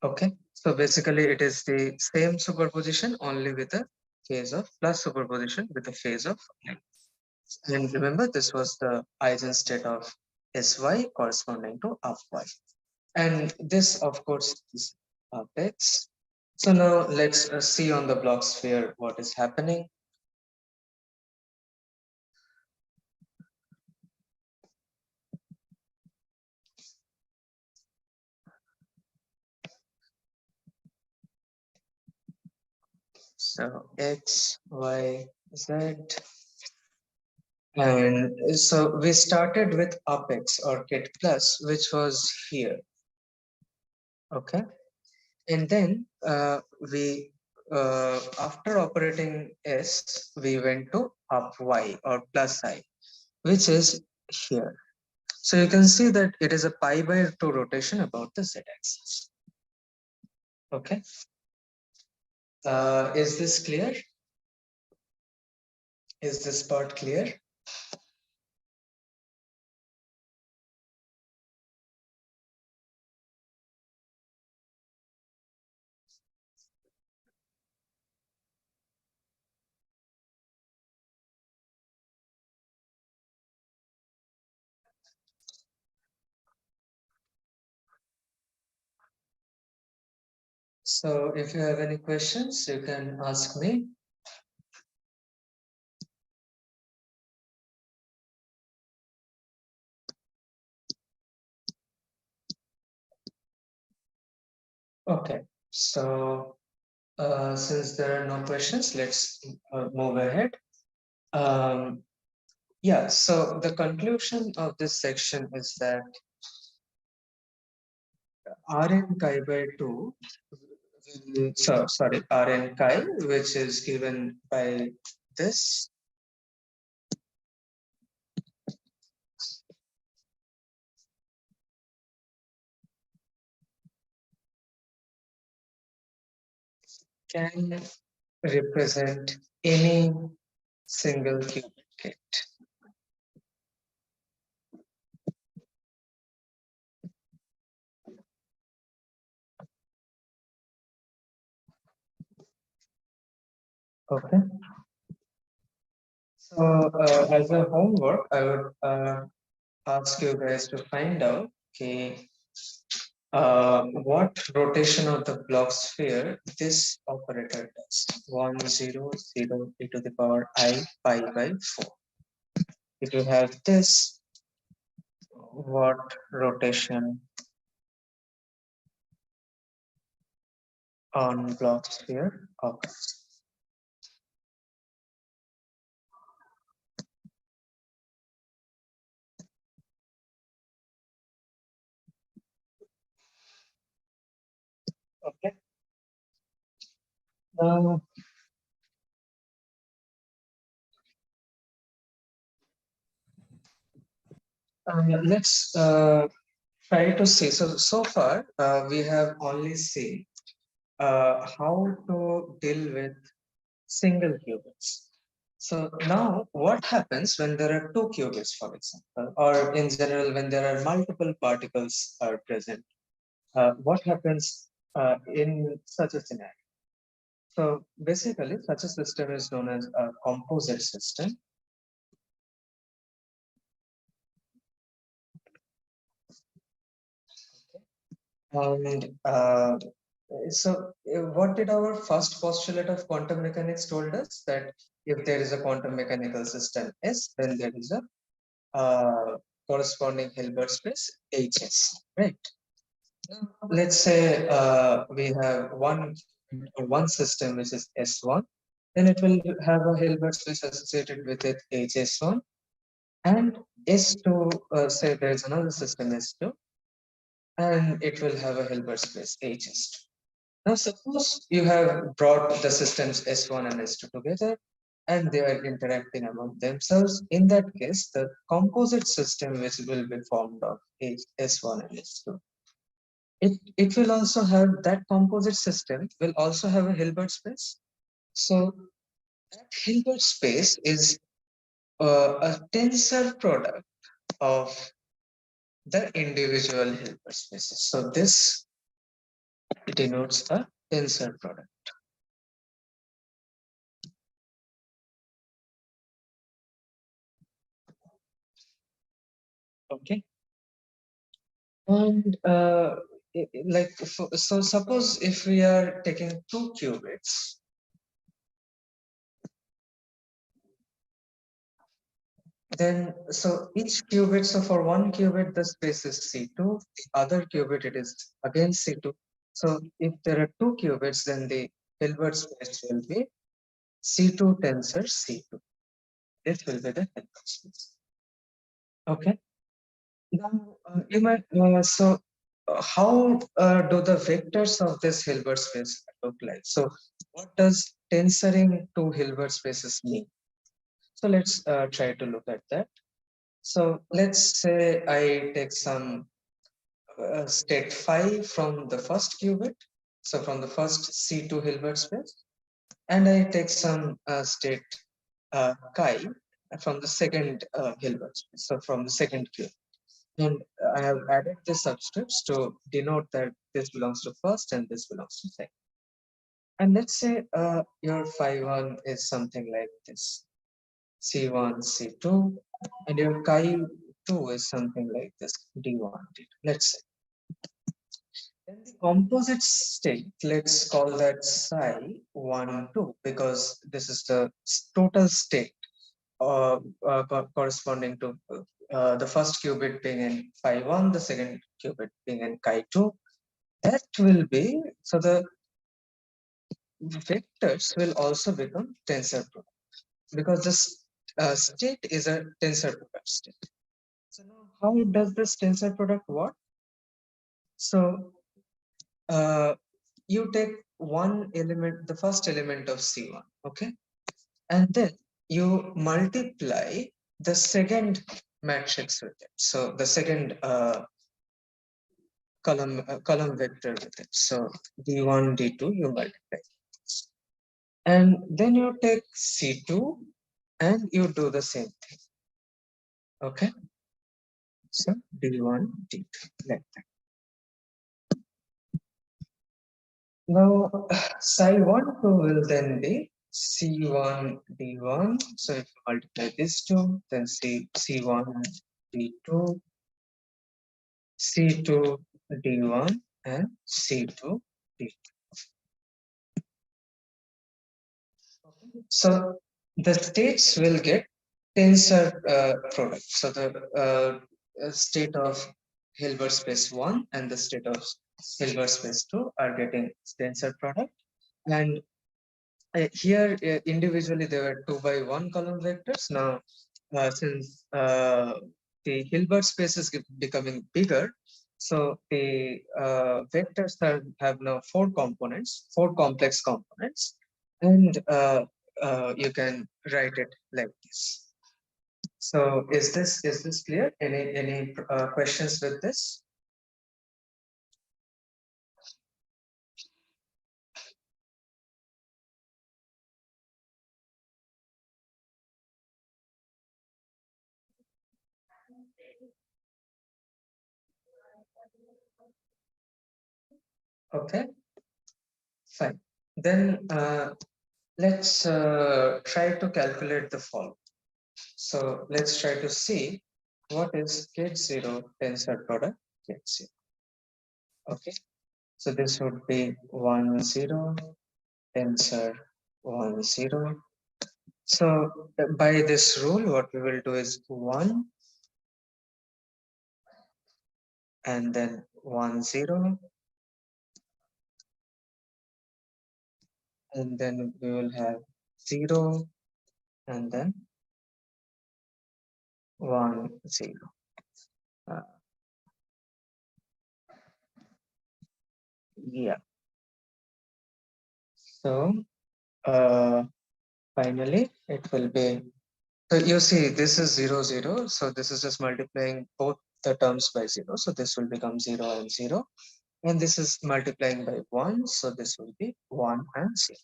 Okay. So basically it is the same superposition only with a phase of plus superposition with a phase of I. And remember, this was the eigenstate of Sy corresponding to up y. And this, of course, is x. So now let's see on the block sphere what is happening. So x, y, z. And so we started with UpX or kit plus, which was here. Okay. And then we, after operating S, we went to up Y or plus I, which is here. So you can see that it is a pi by 2 rotation about the Z axis. Okay. Is this clear? Is this part clear? So if you have any questions, you can ask me. Okay. So since there are no questions, let's move ahead. Yeah, so the conclusion of this section is that Rn chi by 2, so sorry, Rn chi, which is given by this, can represent any single qubit. Okay. So as a homework, I would ask you guys to find out, okay, what rotation of the block sphere this operator does. 1, 0, 0 e to the power I pi by 4. If you have this, what rotation on block sphere occurs? Okay. Now, let's try to see. So far, we have only seen how to deal with single qubits. So now what happens when there are two qubits, for example, or in general, when there are multiple particles are present? What happens in such a scenario? So basically, such a system is known as a composite system. And what did our first postulate of quantum mechanics told us? That if there is a quantum mechanical system S, then there is a corresponding Hilbert space HS, right? Now, let's say we have one system which is S1, then it will have a Hilbert space associated with it HS1, and S2, say there is another system S2, and it will have a Hilbert space HS2. Now, suppose you have brought the systems S1 and S2 together and they are interacting among themselves. In that case, the composite system which will be formed of S1 and S2, it will also have that composite system will also have a Hilbert space. So that Hilbert space is a tensor product of the individual Hilbert spaces. So this denotes a tensor product. Okay. And like so suppose if we are taking two qubits, then so each qubit, so for one qubit the space is C2, the other qubit it is again C2. So if there are two qubits, then the Hilbert space will be C2 tensor C2. This will be the Hilbert space. Okay. Now you might so how do the vectors of this Hilbert space look like? So what does tensoring two Hilbert spaces mean? So let's try to look at that. So let's say I take some state phi from the first qubit, so from the first C2 Hilbert space, and I take some state chi from the second Hilbert space, so from the second qubit. And I have added the subscripts to denote that this belongs to first and this belongs to second. And let's say your phi 1 is something like this. C1, C2, and your chi2 is something like this, D1, D2. Let's say. Then the composite state, let's call that psi 1, 2, because this is the total state corresponding to the first qubit being in phi 1, the second qubit being in chi2. That will be, so the vectors will also become tensor product because this state is a tensor product state. So now how does this tensor product work? So uh, you take one element, the first element of C1, okay? And then you multiply the second matrix with it. So the second column vector with it. So D1, D2, you multiply. And then you take C2 and you do the same thing. Okay? So D1, D2, like that. Now, psi1 2 will then be C1 D1. So if you multiply this two, then C1 D2, C2 D1, and C2 D2. So the states will get tensor product. So the state of Hilbert space 1 and the state of Hilbert space 2 are getting tensor product. And here individually there were 2 by 1 column vectors. Now since the Hilbert space is becoming bigger, so the vectors have now 4 components, 4 complex components, and you can write it like this. So is this clear? Any questions with this? Okay, fine. Then let's try to calculate the following. So let's try to see what is K0 tensor product K0. Okay, so this would be 1 0 tensor 1 0. So by this rule, what we will do is 1 and then 1 0, and then we will have 0 and then 1 0. Uh, yeah. So uh, finally, it will be. So you see, this is 0 0. So this is just multiplying both the terms by 0. So this will become 0 and 0. And this is multiplying by 1. So this will be 1 and 0.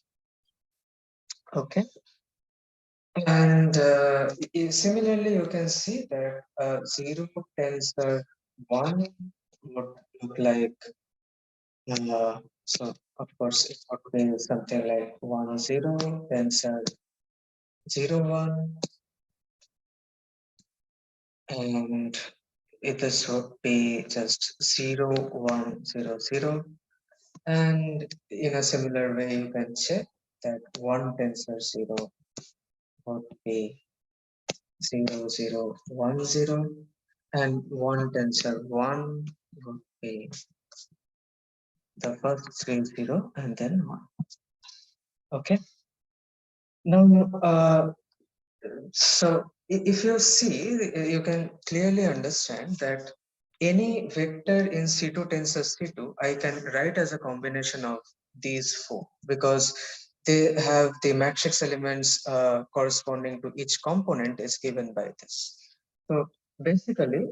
Okay. And similarly, you can see that 0 tensor 1 would look like, so of course, it would be something like 1 0 tensor 0 1. And this would be just 0, 1, 0, 0. And in a similar way, you can check that one tensor 0 would be 0, 0, 1, 0, and one tensor 1 would be the first three 0 and then 1. Okay. Now, so if you see, you can clearly understand that any vector in C2 tensor C2, I can write as a combination of these four because they have the matrix elements corresponding to each component is given by this. So basically,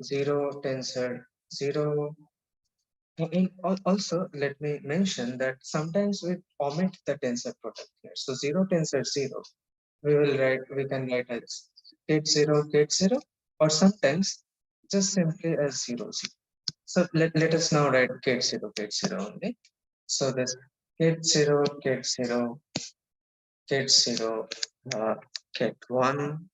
0 tensor 0. And also, let me mention that sometimes we omit the tensor product here. So 0 tensor 0 we can write as kit 0 kit 0, or sometimes just simply as 0 0. So let us now write kit 0 kit 0 only. So this kit 0 kit 0 kit 0 kit 1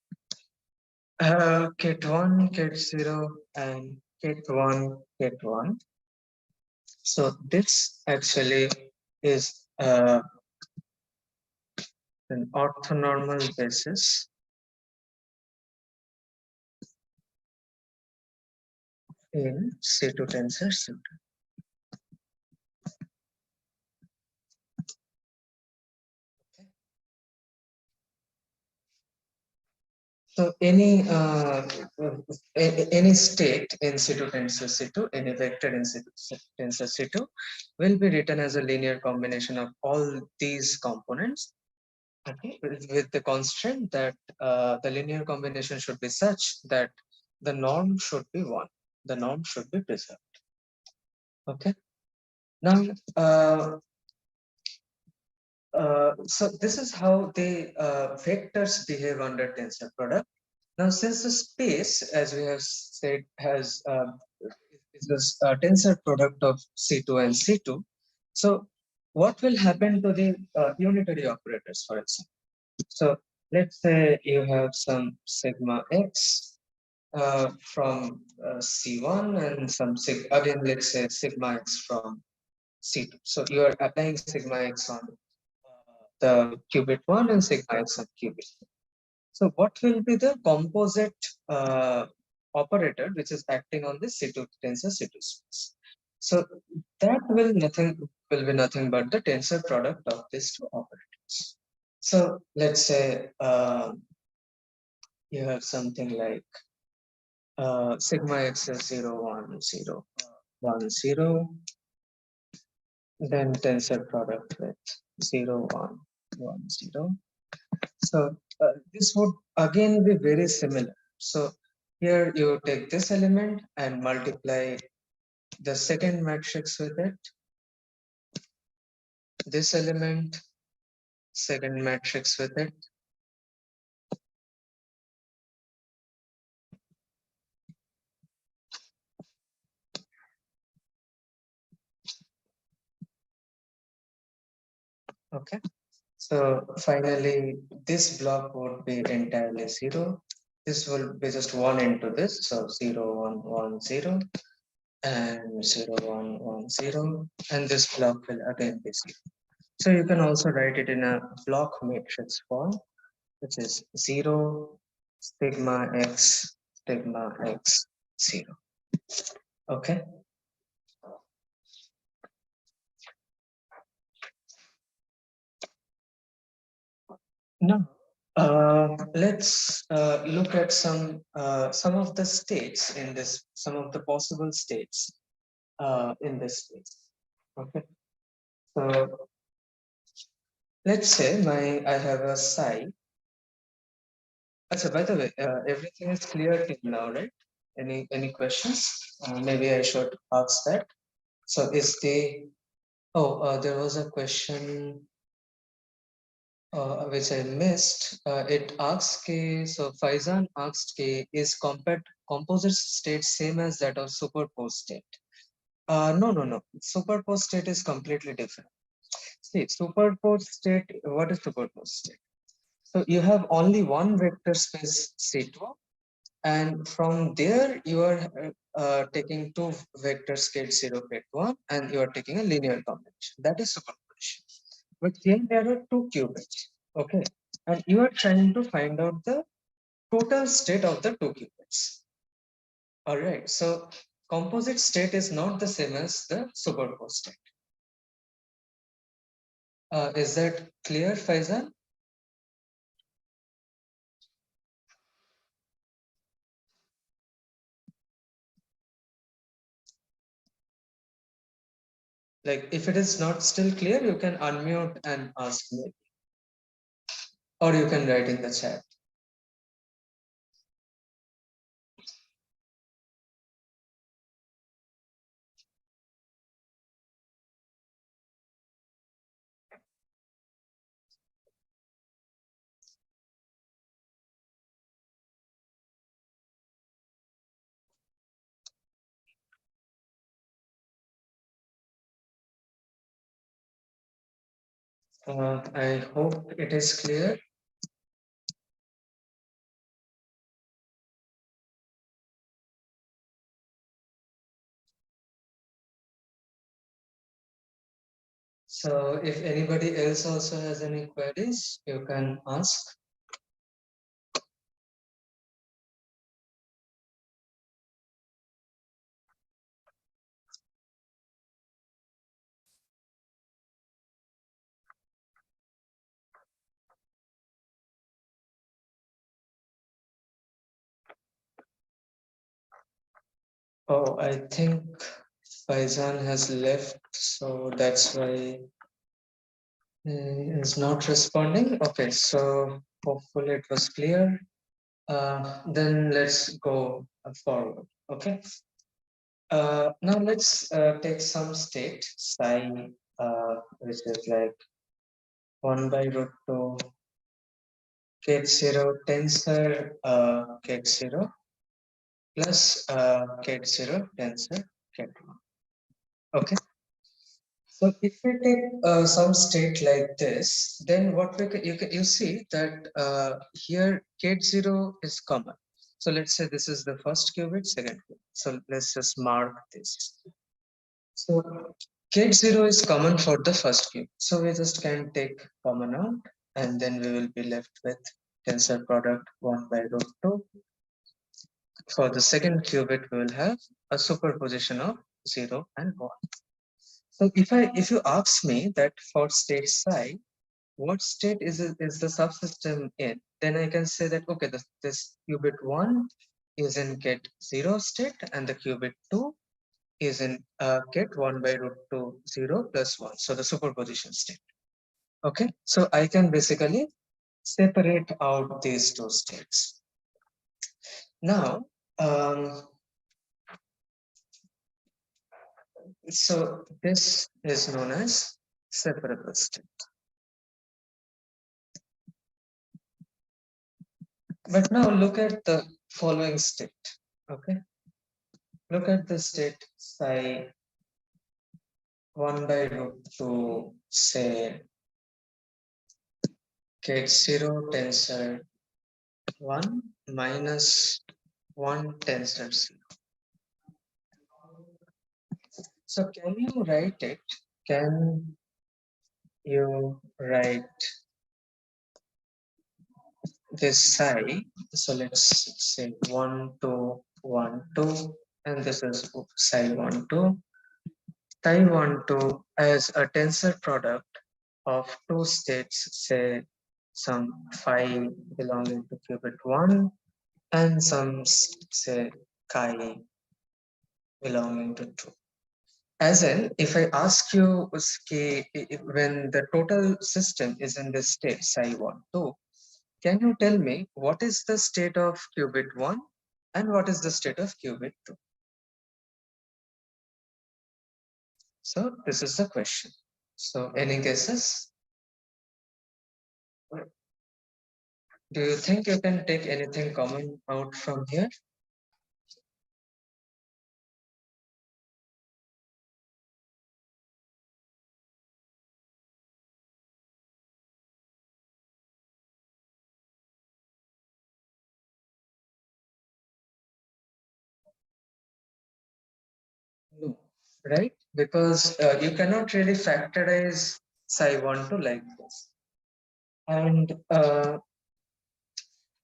kit 1 kit 0 and kit 1 kit 1. So this actually is an orthonormal basis in C2 tensor C2. So any state in C2 tensor C2, any vector in C2 tensor C2 will be written as a linear combination of all these components. Okay, with the constraint that the linear combination should be such that the norm should be 1. The norm should be preserved. Okay. Now, so this is how the vectors behave under tensor product. Now, since the space, as we have said, has is this tensor product of C2 and C2, so what will happen to the unitary operators, for example? So let's say you have some sigma x from C1 and some again, let's say sigma x from C2. So you are applying sigma x on the qubit 1 and sigma x on qubit 2. So what will be the composite operator which is acting on this C2 tensor C2 space? So that will be nothing but the tensor product of these two operators. So let's say you have something like sigma x is 0, 1, 0, 1, 0, then tensor product with 0, 1, 1, 0. So this would again be very similar. So here you take this element and multiply the second matrix with it. This element, second matrix with it. Okay. So finally, this block would be entirely 0. This will be just 1 into this. So 0, 1, 1, 0 and 0, 1, 1, 0. And this block will again be 0. So you can also write it in a block matrix form, which is 0, sigma x, 0. Okay. Now, let's look at some of the states in this, some of the possible states in this space. Okay. So let's say I have a psi. By the way, everything is clear till now, right? Any questions? Maybe I should ask that. So is the there was a question which I missed. It asks K. So Faizan asked K, is composite state same as that of superposed state? No, no, no. Superposed state is completely different. See, superposed state. What is superposed state? So you have only one vector space C2 And from there, you are taking two vectors ket0, ket1, and you are taking a linear combination. That is superposition. But here there are two qubits. Okay. And you are trying to find out the total state of the two qubits. All right. So composite state is not the same as the superposed state. Is that clear, Faizan? Like if it is not still clear, you can unmute and ask me, or you can write in the chat. I hope it is clear. So if anybody else also has any queries, you can ask. Oh, I think Faizan has left, so that's why he is not responding. Okay, so hopefully it was clear. Then let's go forward. Okay. Now let's take some state psi, which is like 1 by root 2 ket0 tensor ket0 plus ket0 tensor ket1. Okay. So if we take some state like this, then what we you see that here ket0 is common. So let's say this is the first qubit, second qubit. So let's just mark this. So ket0 is common for the first qubit. So we just can take common out, and then we will be left with tensor product 1 by root 2. For the second qubit, we will have a superposition of 0 and 1. So if you ask me that for state psi, what state is the subsystem in, then I can say that okay, this qubit 1 is in ket 0 state, and the qubit 2 is in ket 1 by root 2 0 plus 1. So the superposition state. Okay, so I can basically separate out these two states. Now, so this is known as separable state. But now look at the following state. Okay, look at the state psi 1 by root 2, say ket 0 tensor 1 minus 1 tensor 0. So can you write it? Can you write this psi? So let's say 1, 2, 1, 2, and this is psi 1, 2. Psi 1, 2 as a tensor product of two states, say some phi belonging to qubit 1 and some say chi belonging to 2. As in, if I ask you when the total system is in this state psi 1, 2, can you tell me what is the state of qubit 1 and what is the state of qubit 2? So this is the question. So any guesses? Do you think you can take anything common out from here? right? Because you cannot really factorize psi1 to like this. And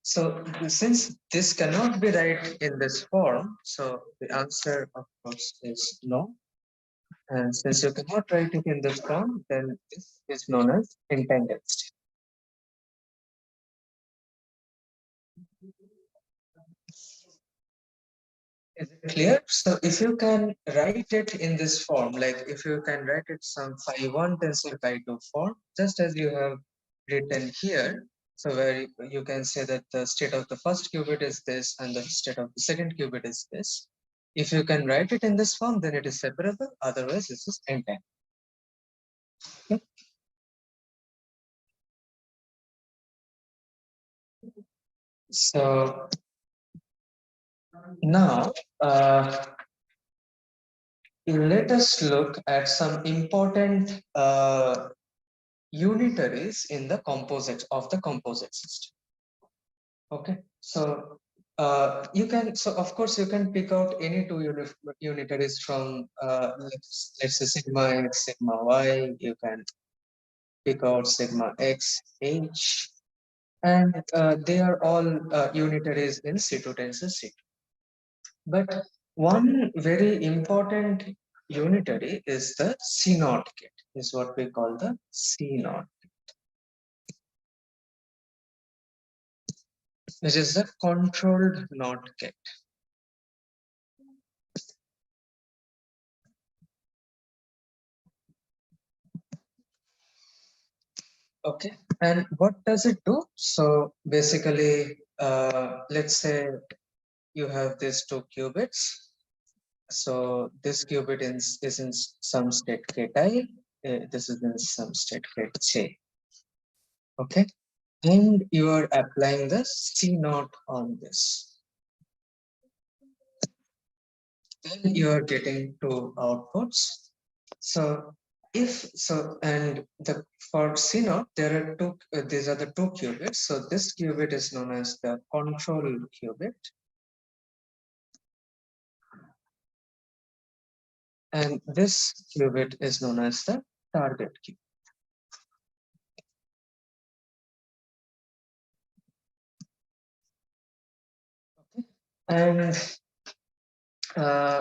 so since this cannot be right in this form, so the answer of course is no. And since you cannot write it in this form, then this is known as intended state. Is it clear? So if you can write it in this form, like if you can write it some phi1 tensor chi2 form, just as you have written here, so where you can say that the state of the first qubit is this and the state of the second qubit is this. If you can write it in this form, then it is separable. Otherwise, this is intent. Okay. So now, let us look at some important unitaries in the composites of the composite system. Okay, so you can, so of course you can pick out any two unitaries from let's say sigma x, sigma y. You can pick out sigma x, h, and they are all unitaries in C2 tensor C2. But one very important unitary is the C naught kit, is what we call the C naught, which is the controlled knot kit. Okay, and what does it do? So basically, let's say you have these two qubits. So this qubit is in some state kti, this is in some state kj. Okay, and you are applying the C naught on this. Then you are getting two outputs. So if so, and the for C naught there are two. These are the two qubits. So this qubit is known as the control qubit, and this qubit is known as the target qubit. Okay. And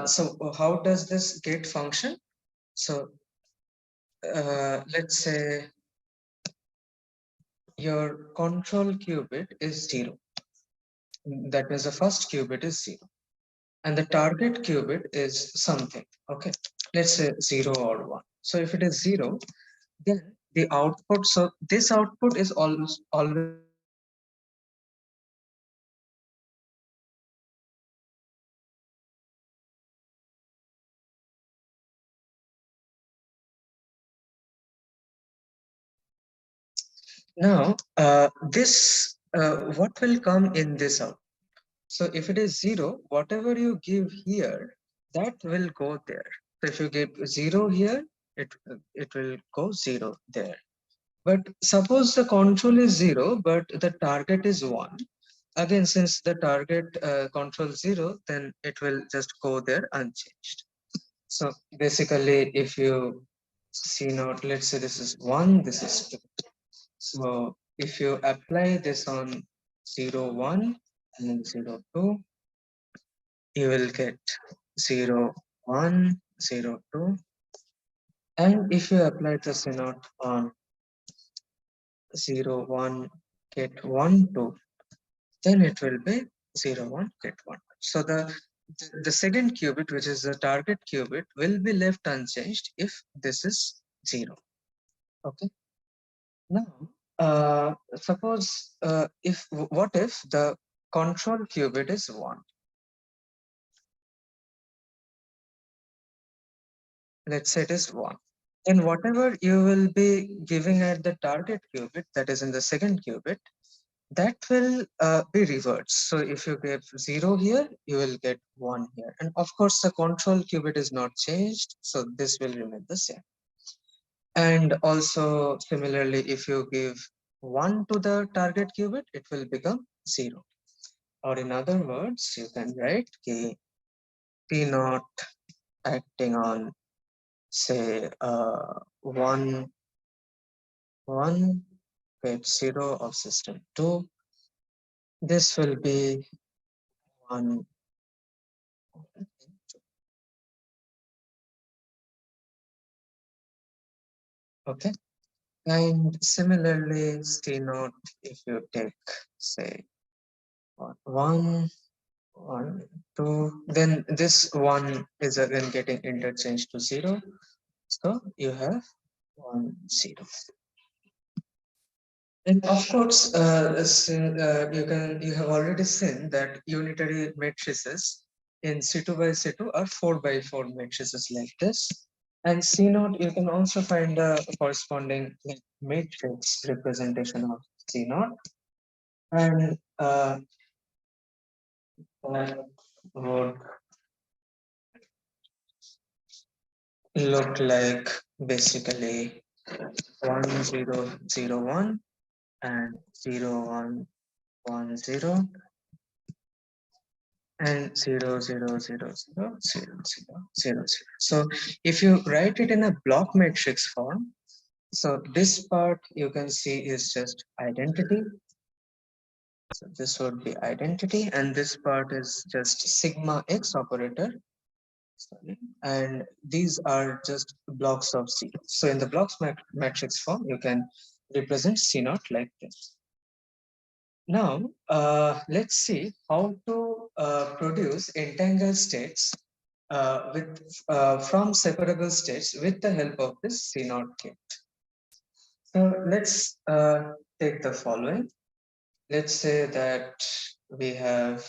so how does this gate function? So let's say your control qubit is 0. That means the first qubit is 0. And the target qubit is something. Okay. Let's say 0 or 1. So if it is 0, then the output, so this output is always now this what will come in this out. So if it is 0, whatever you give here, that will go there. So if you give 0 here, it will go 0 there. But suppose the control is 0, but the target is 1. Again, since the target control 0, then it will just go there unchanged. So basically, if you see now, let's say this is 1, this is 2. So if you apply this on 0, 1 and 0, 2, you will get 0, 1, 0, 2. And if you apply the synod on 0, 1, get 1, 2, then it will be 0, 1, get 1. So the second qubit, which is the target qubit, will be left unchanged if this is 0. Okay. Now, suppose if what if the control qubit is 1? Let's say it is 1. Then whatever you will be giving at the target qubit, that is in the second qubit, that will be reversed. So if you give 0 here, you will get 1 here. And of course, the control qubit is not changed, so this will remain the same. And also, similarly, if you give 1 to the target qubit, it will become 0. Or in other words, you can write K P naught acting on say 1 get 0 of system 2. This will be 1. Okay. And similarly, C naught, if you take, say, 1, 2, then this 1 is again getting interchanged to 0. So you have 1, 0. And of course, you have already seen that unitary matrices in C2 by C2 are 4 by 4 matrices like this. And C naught, you can also find a corresponding matrix representation of C naught. And that would look like basically 1001 and 0110 and 0000000. So if you write it in a block matrix form, so this part you can see is just identity. So this would be identity, and this part is just sigma x operator. Sorry. And these are just blocks of C. So in the blocks matrix form, you can represent C naught like this. Now, let's see how to produce entangled states from separable states with the help of this C naught kit. So let's take the following. Let's say that we have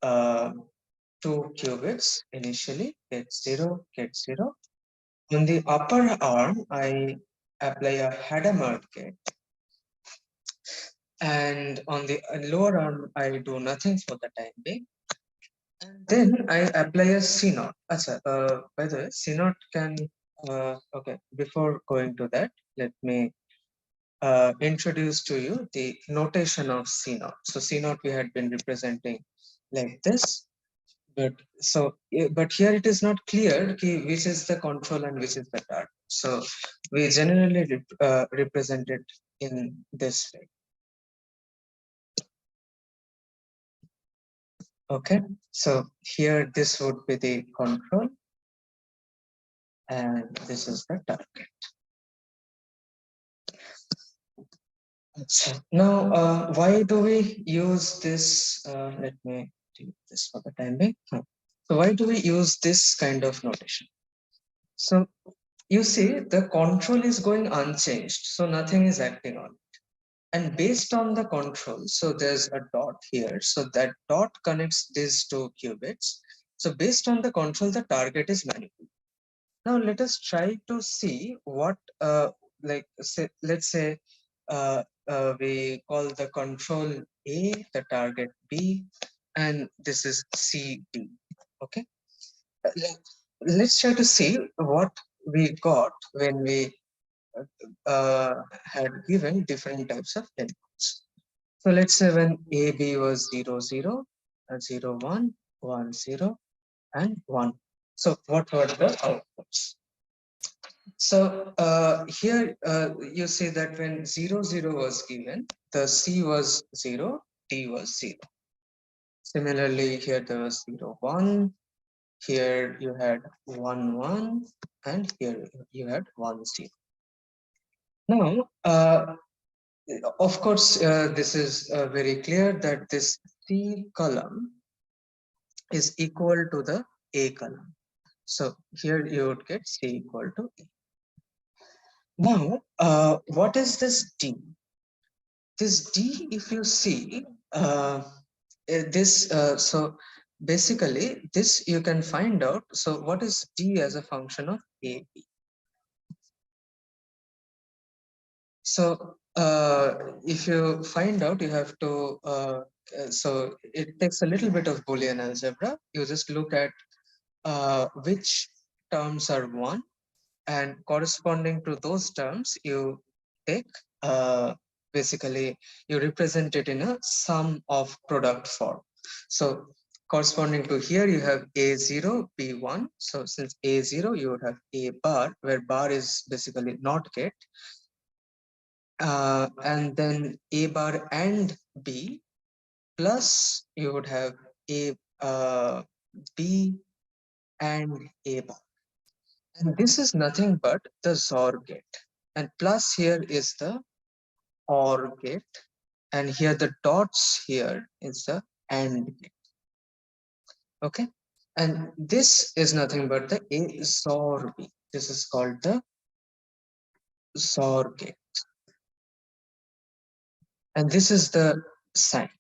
2 qubits initially, get 0, get 0. On the upper arm, I apply a Hadamard gate, and on the lower arm, I do nothing for the time being. And then I apply a C naught. By the way, C naught can, okay, before going to that, let me introduce to you the notation of C naught. So C naught we had been representing like this. But here it is not clear which is the control and which is the target. So we generally represent it in this way. Okay, so here this would be the control and this is the target. So now, why do we use this? Let me do this for the time being. So why do we use this kind of notation? So you see the control is going unchanged, so nothing is acting on it. And based on the control, so there's a dot here, so that dot connects these 2 qubits. So based on the control, the target is manipulated. Now let us try to see what, let's say we call the control A, the target B, and this is CD. Okay, let's try to see what we got when we had given different types of inputs. So let's say when AB was 0, 0, 0, 1, 1, 0, and 1. So what were the outputs? So here you see that when 0, 0 was given, the C was 0, D was 0. Similarly, here there was 0, 1, here you had 1, 1, and here you had 1, 0. Now, of course, this is very clear that this C column is equal to the A column. So here you would get C equal to A. Now, what is this D? This D, if you see, so basically this you can find out. So what is D as a function of AB? So if you find out, you have to, so it takes a little bit of Boolean algebra. You just look at which terms are 1, and corresponding to those terms, you take, basically, you represent it in a sum of product form. So corresponding to here you have A0, B1. So since A0, you would have A bar, where bar is basically not get. And then A bar and B, plus you would have A B and A bar. And this is nothing but the XOR gate. And plus here is the OR gate. And here the dots here is the AND gate. Okay. And this is nothing but the A XOR B. This is called the XOR gate. And this is the sign.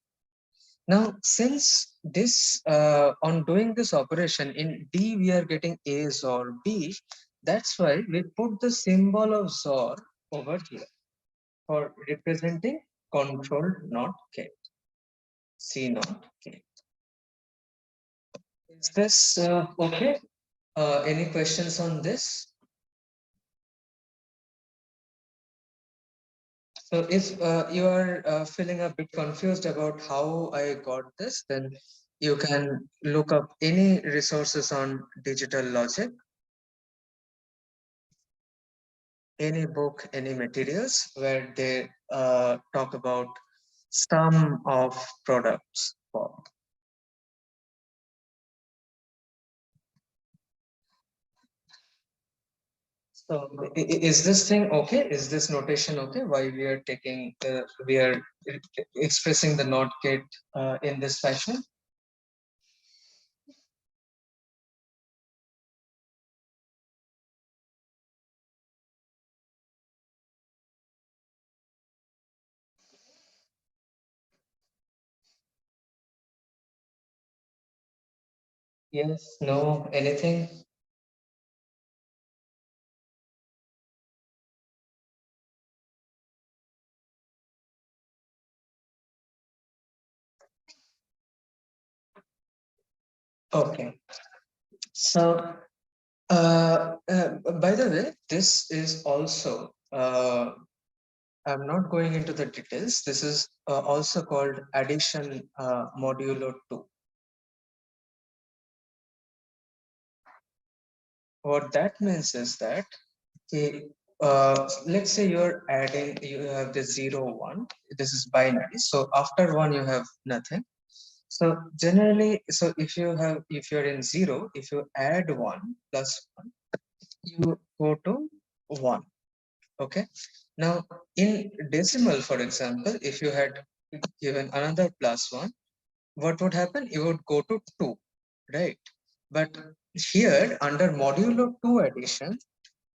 Now, since this, on doing this operation in D, we are getting A XOR B. That's why we put the symbol of XOR over here for representing controlled not gate. C not gate. Is this okay? Any questions on this? So if you are feeling a bit confused about how I got this, then you can look up any resources on digital logic, any book, any materials where they talk about sum of products. So is this thing okay? Is this notation okay? Why we are taking we are expressing the not gate in this fashion? Yes, no, anything? Okay. So by the way, this is also I'm not going into the details. This is also called addition modulo 2. What that means is that let's say you're adding, you have the 0, 1. This is binary. So after 1, you have nothing. So generally, so if you're in 0, if you add 1 plus 1, you go to 1. Okay. Now in decimal, for example, if you had given another plus 1, what would happen? You would go to 2, right? But here under modulo 2 addition,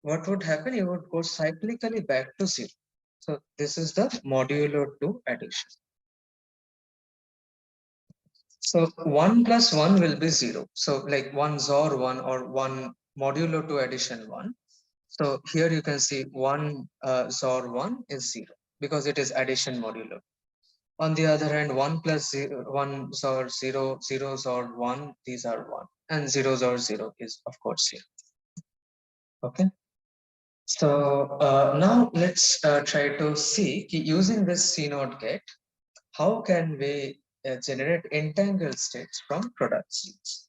what would happen? You would go cyclically back to 0. So this is the modulo 2 addition. So 1 plus 1 will be 0. So like 1 XOR 1 or 1 modulo 2 addition 1. So here you can see 1 XOR 1 is 0 because it is addition modulo. On the other hand, 1 plus 0, 1 XOR 0, 0 XOR 1, these are 1. And 0 XOR 0 is of course 0. Okay. So now let's try to see using this C node gate, how can we generate entangled states from product seeds.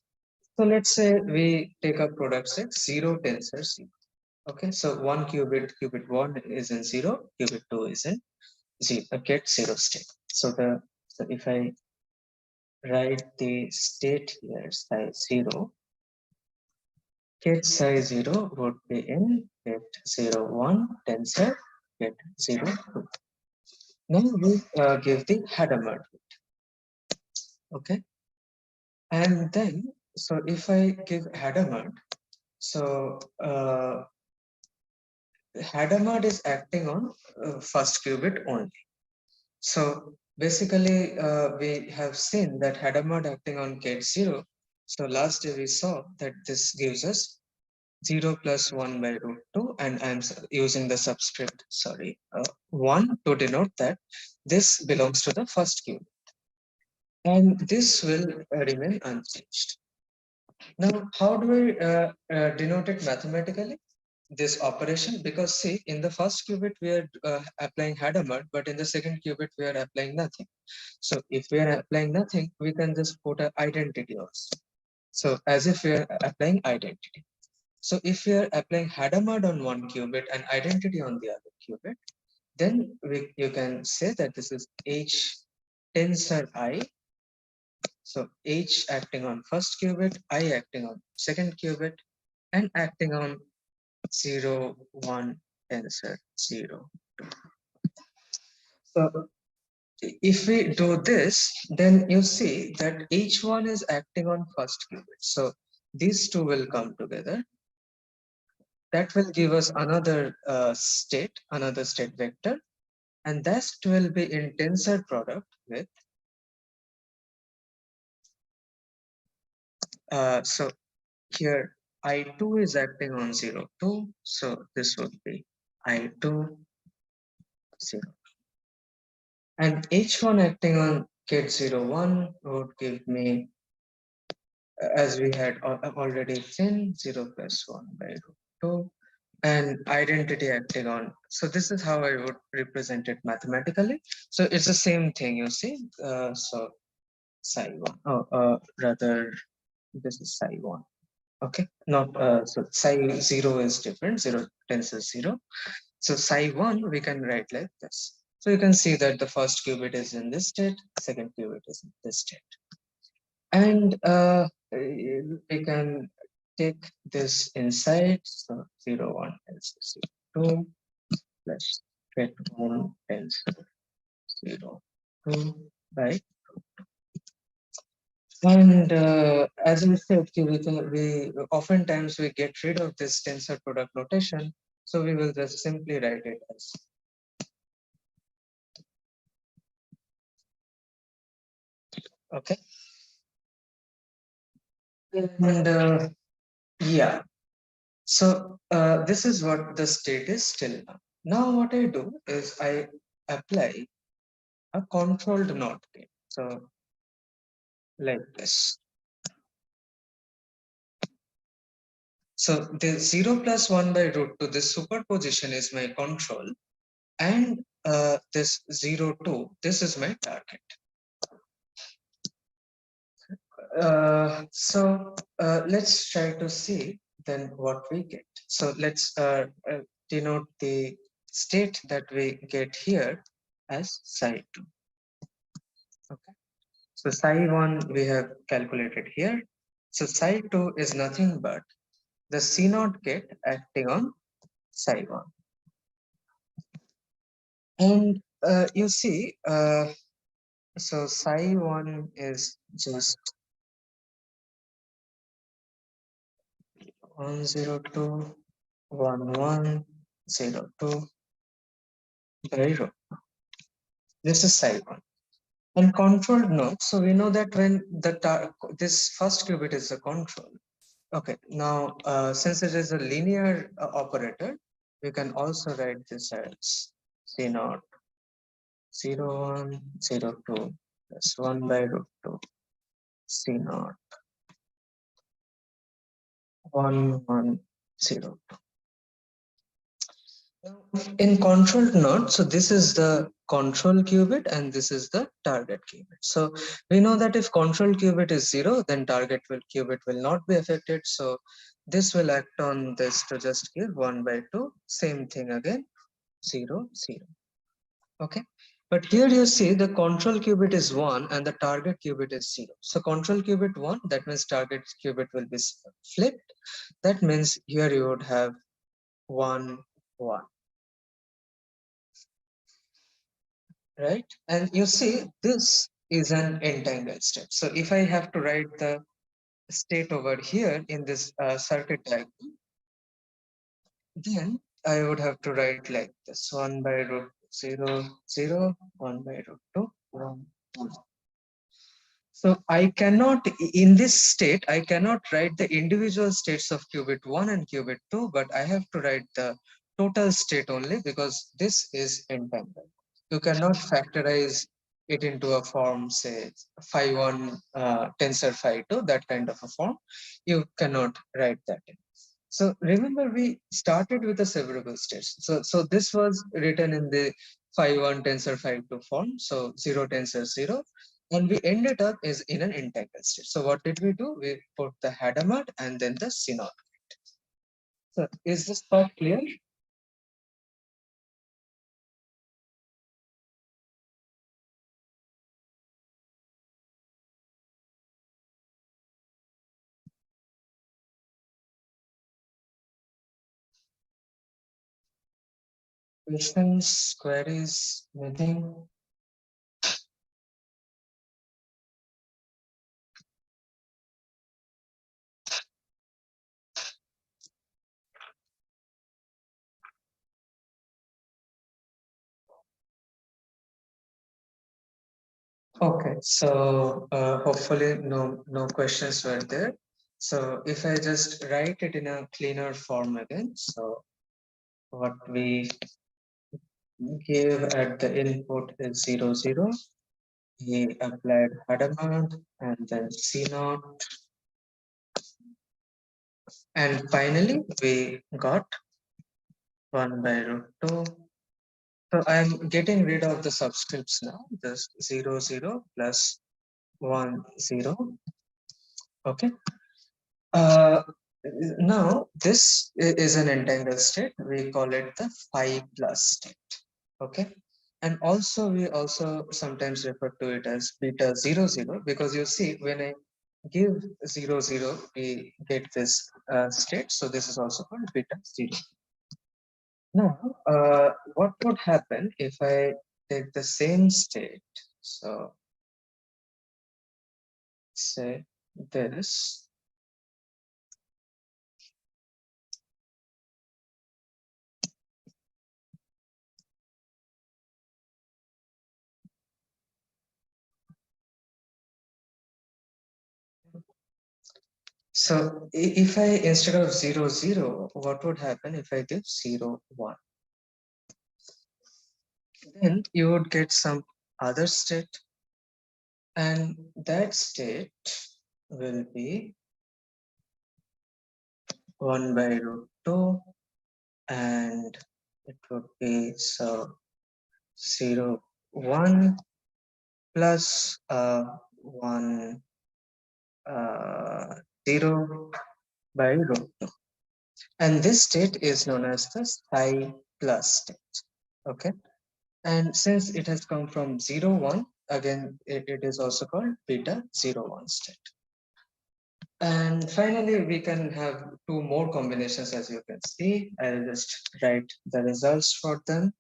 So let's say we take a product set 0 tensor 0. Okay, so 1 qubit 1 is in 0, qubit 2 is in 0, get 0 state. So if I write the state here size 0, get size 0 would be in get 0 1 tensor get 0 2. Now we give the header mode. Okay, and then so if I give header mode, so header mode is acting on first qubit only. So basically, we have seen that header mode acting on gate 0. So last day we saw that this gives us 0 plus 1 by root 2, and I'm using the subscript, sorry, 1 to denote that this belongs to the first qubit. And this will remain unchanged. Now, how do we denote it mathematically? this operation, because see, in the first qubit we are applying Hadamard, but in the second qubit we are applying nothing. So if we are applying nothing, we can just put an identity also. So as if we are applying identity. So if we are applying Hadamard on one qubit and identity on the other qubit, then you can say that this is H tensor I. So H acting on first qubit, I acting on second qubit, and acting on 0, 1, tensor 0. So if we do this, then you see that H1 is acting on first qubit. So these two will come together. That will give us another another state vector, and that will be in tensor product with so here I2 is acting on 0, 2, so this would be I2 0. And H1 acting on kit 01 would give me, as we had already seen, 0 plus 1 by root 2, and identity acting on. So this is how I would represent it mathematically. So it's the same thing, you see. So psi 1, rather, this is psi 1. Okay, not so psi 0 is different, 0 tensor 0. So psi 1 we can write like this. So you can see that the first qubit is in this state, second qubit is in this state. And we can take this inside, so 0, 1 tensor 0, 2 plus get 1 tensor 0, 2 by. And as we said, we oftentimes we get rid of this tensor product notation, so we will just simply write it as okay. And yeah, so this is what the state is still now. Now what I do is I apply a controlled NOT gate. So like this. So the 0 plus 1 by root 2, this superposition is my control, and this 0, 2, this is my target. Let's try to see then what we get. So let's denote the state that we get here as psi 2. Okay. So psi 1 we have calculated here. So psi 2 is nothing but the C naught gate acting on psi 1. And you see, so psi 1 is just 102, 1102 by row. This is psi 1. And controlled node, so we know that when this first qubit is a control. Okay, now since it is a linear operator, we can also write this as C naught 0, 1, 0, 2 plus 1 by root 2 C naught 1, 1, 0. In controlled node, so this is the control qubit and this is the target qubit. So we know that if control qubit is 0, then target qubit will not be affected. So this will act on this to just give 1 by 2. Same thing again, 0, 0. Okay. But here you see the control qubit is 1 and the target qubit is 0. So control qubit 1, that means target qubit will be flipped. That means here you would have 1, 1. Right? And you see, this is an entangled state. So if I have to write the state over here in this circuit diagram, then I would have to write like this: 1 by root 0, 0, 1 by root 2, 1, 1. So I cannot, in this state, I cannot write the individual states of qubit 1 and qubit 2, but I have to write the total state only because this is entangled. You cannot factorize it into a form, say phi 1 tensor phi 2, that kind of a form. You cannot write that in. So remember, we started with the severable states. So this was written in the phi 1 tensor phi 2 form. So 0 tensor 0. And we ended up is in an entangled state. So what did we do? We put the Hadamard and then the synod. So is this part clear? Questions, queries, anything? Okay, so hopefully no questions were there. So if I just write it in a cleaner form again, so what we give at the input is 0, 0. We applied Hadamard and then C naught. And finally, we got 1 by root 2. So I'm getting rid of the subscripts now, just 0, 0 plus 1, 0. Okay. Uh, Now this is an entangled state. We call it the phi plus state. Okay. And also we also sometimes refer to it as beta 0, 0 because you see when I give 0, 0, we get this state. So this is also called beta 0. Now, what would happen if I take the same state? So say this. So if I, instead of 0, 0, what would happen if I give 0, 1? Then you would get some other state, and that state will be 1 by root 2, and it would be so 0, 1 plus 1, 0 by root 2. And this state is known as the psi plus state. Okay. And since it has come from 0, 1, again, it is also called beta 0, 1 state. And finally, we can have two more combinations as you can see. I'll just write the results for them.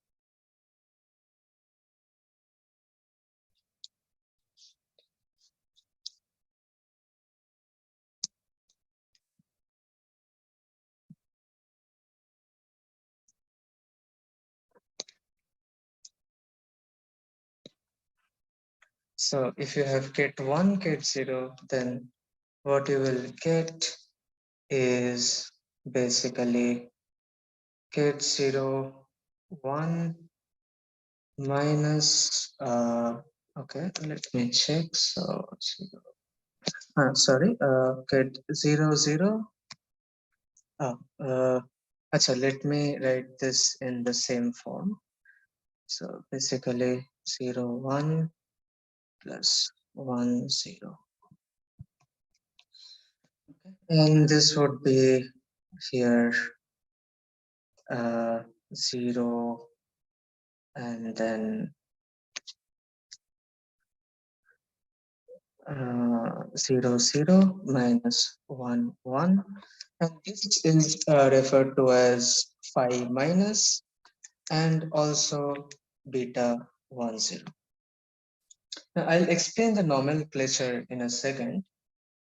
So if you have ket 1, ket 0, then what you will get is basically ket 0, 1 minus, okay, let me check. So, sorry, ket 0, 0. Acha, let me write this in the same form. So basically 0, 1 plus 1, 0. And this would be here 0 and then 0, 0 minus 1, 1. And this is referred to as phi minus and also beta 1, 0. Now I'll explain the nomenclature in a second.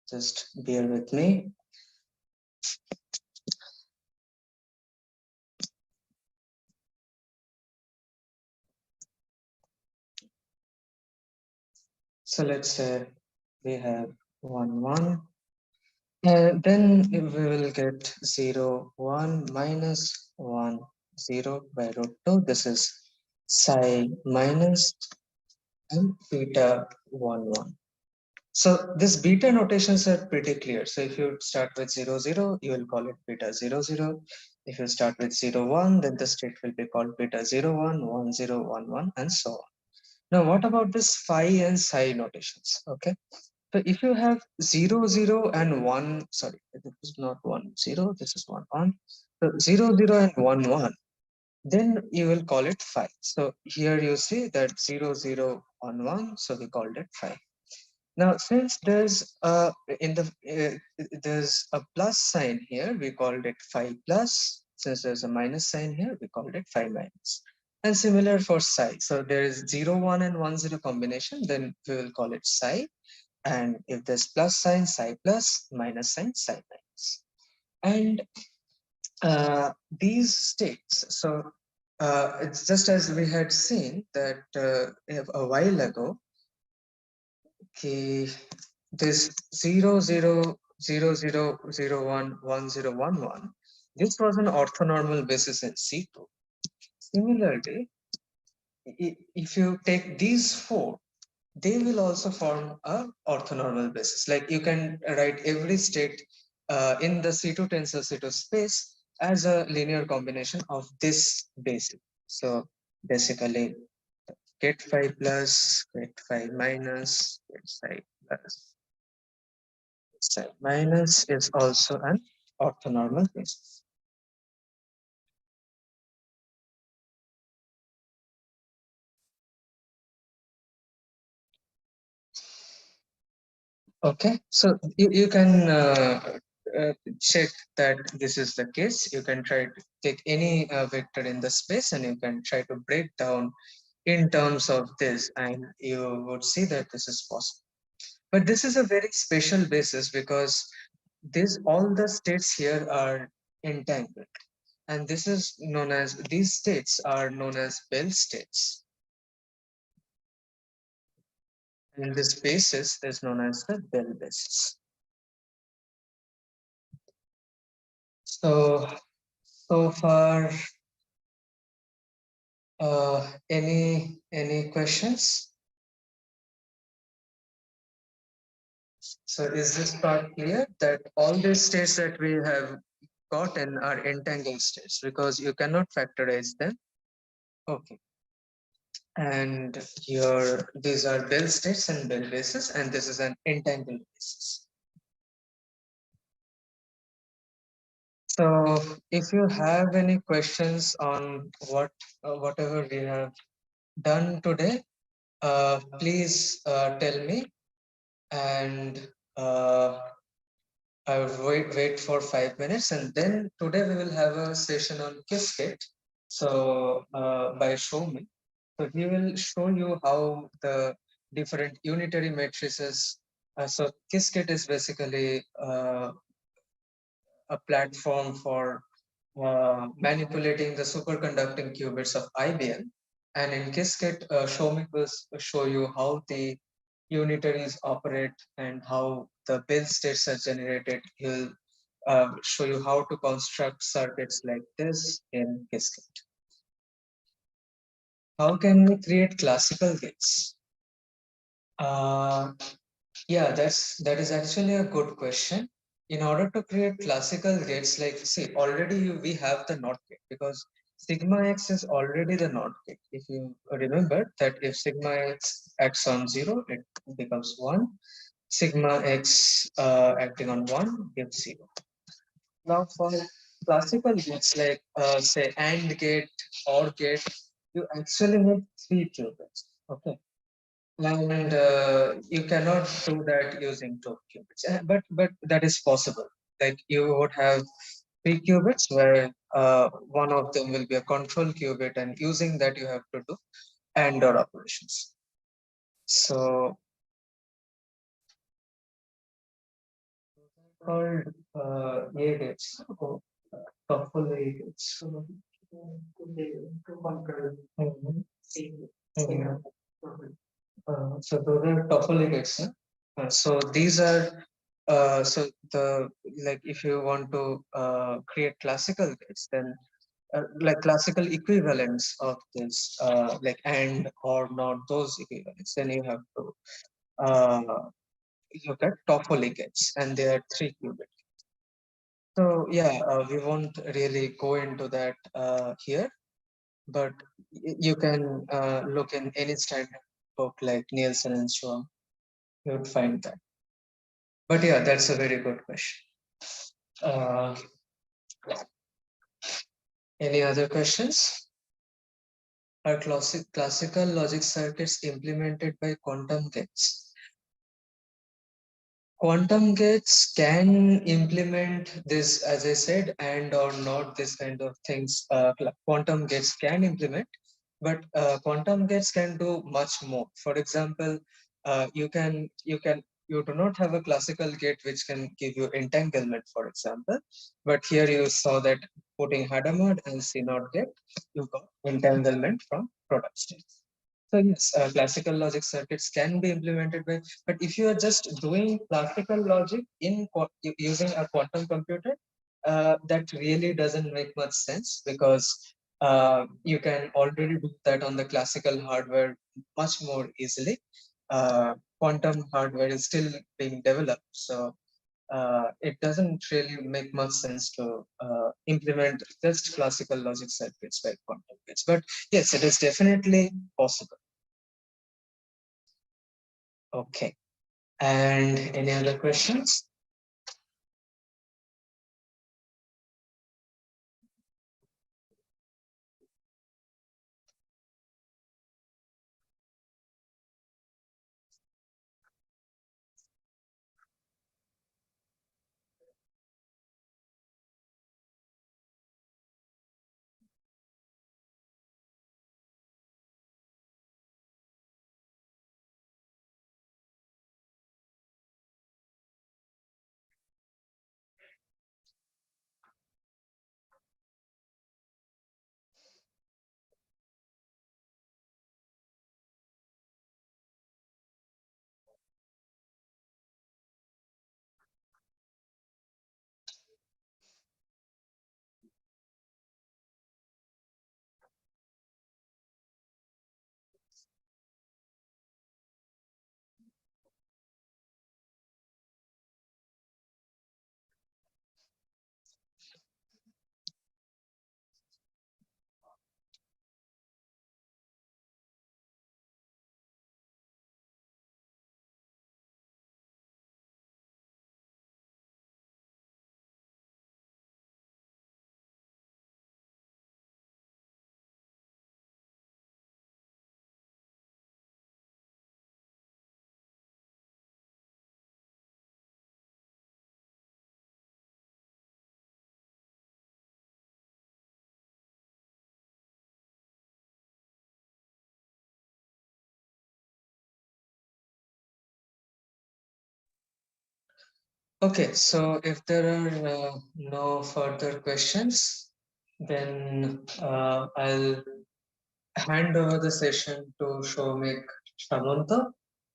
Just bear with me. So let's say we have 1, 1. Then we will get 0, 1 minus 1, 0 by root 2. This is psi minus and beta 1, 1. So this beta notations are pretty clear. So if you start with 0, 0, you will call it beta 0, 0. If you start with 0, 1, then the state will be called beta 0, 1, 1, 0, 1, 1, and so on. Now, what about this phi and psi notations? Okay. So if you have 0, 0 and 1, sorry, this is not 1, 0, this is 1, 1. So 0, 0 and 1, 1, then you will call it phi. So here you see that 0, 0, 1, 1, so we called it phi. Now, since there's a plus sign here, we called it phi plus. Since there's a minus sign here, we called it phi minus. And similar for psi. So there is 0, 1 and 1, 0 combination, then we will call it psi. And if there's plus sign, psi plus, minus sign, psi minus. And these states, so it's just as we had seen that a while ago, okay, this 0, 0, 0, 0, 0, 1, 1, 0, 1, 1, this was an orthonormal basis in C2. Similarly, if you take these four, they will also form a orthonormal basis. Like you can write every state in the C2 tensor C2 space as a linear combination of this basis. So basically, get phi plus, get phi minus, get psi plus, psi minus is also an orthonormal basis. Okay, so you can check that this is the case. You can try to take any vector in the space and you can try to break down in terms of this, and you would see that this is possible. But this is a very special basis because all the states here are entangled, and this is known as, these states are known as Bell states, and this basis is known as the Bell basis. So far, any questions? So is this part clear that all these states that we have gotten are entangled states because you cannot factorize them? Okay. And these are Bell states and Bell bases, and this is an entangled basis. So if you have any questions on whatever we have done today, please tell me, and I would wait for 5 minutes, and then today we will have a session on QIQT. So by Soumik, so he will show you how the different unitary matrices. So QIQT is basically a platform for manipulating the superconducting qubits of IBM. And in QIQT, Soumik will show you how the unitaries operate and how the Bell states are generated. He'll show you how to construct circuits like this in QIQT. How can we create classical gates? Yeah, that is actually a good question. In order to create classical gates, like see, already we have the NOT gate because sigma x is already the NOT gate. If you remember that if sigma x acts on 0, it becomes 1. Sigma x acting on 1 gives 0. Now for classical gates like say AND gate, OR gate, you actually need 3 qubits. Okay, and you cannot do that using 2 qubits. But that is possible. Like you would have 3 qubits where one of them will be a control qubit, and using that you have to do AND OR operations. So called A gates. Couple A gates. Mhm. Mhm. So those are toppling gates. So these are so the like if you want to create classical gates, then like classical equivalents of this like AND or not those equivalents, then you have to uh, look at Toffoli gates, and they are 3-qubit. So yeah, we won't really go into that here, but you can look in any standard book like Nielsen and so on. You would find that. But yeah, that's a very good question. Uh, any other questions? Are classical logic circuits implemented by quantum gates? Quantum gates can implement this, as I said, and or not this kind of things. Quantum gates can implement, but quantum gates can do much more. For example, you do not have a classical gate which can give you entanglement, for example, but here you saw that putting Hadamard and CNOT gate, you got entanglement from product states. So yes, classical logic circuits can be implemented by, but if you are just doing classical logic in using a quantum computer, that really doesn't make much sense because you can already do that on the classical hardware much more easily. Quantum hardware is still being developed, so it doesn't really make much sense to implement just classical logic circuits by quantum gates. But yes, it is definitely possible. Okay. And any other questions? Okay, so if there are no further questions, then I'll hand over the session to Soumik Samanta.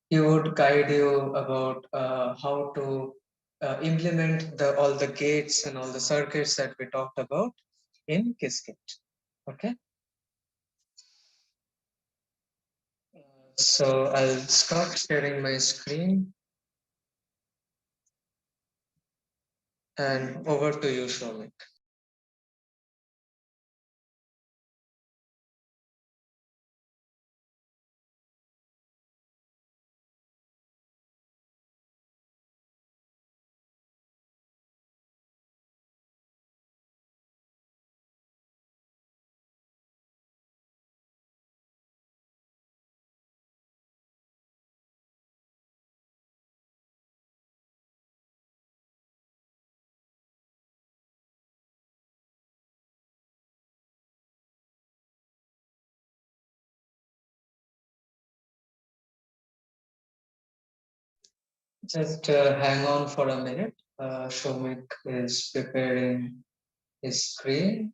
He would guide you about how to implement all the gates and all the circuits that we talked about in Qiskit. Okay, so I'll start sharing my screen and over to you, Soumik. Just hang on for a minute. Soumik is preparing his screen.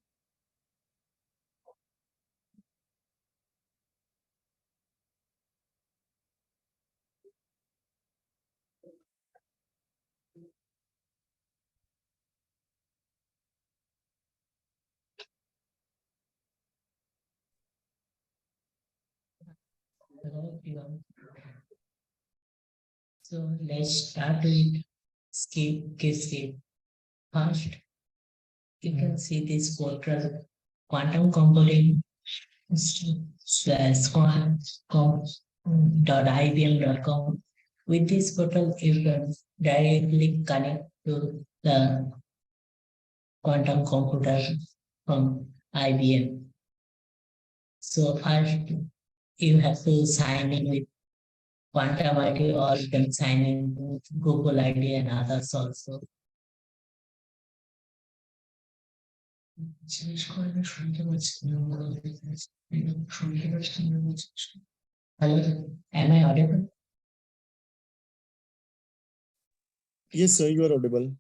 So let's start with QIQT. First, you can see this portal quantum computing slash .ibm.com. With this portal, you can directly connect to the quantum computer from IBM. So first, you have to sign in with Quantum ID or you can sign in with Google ID and others also. Hello, am I audible? Yes, sir, you are audible.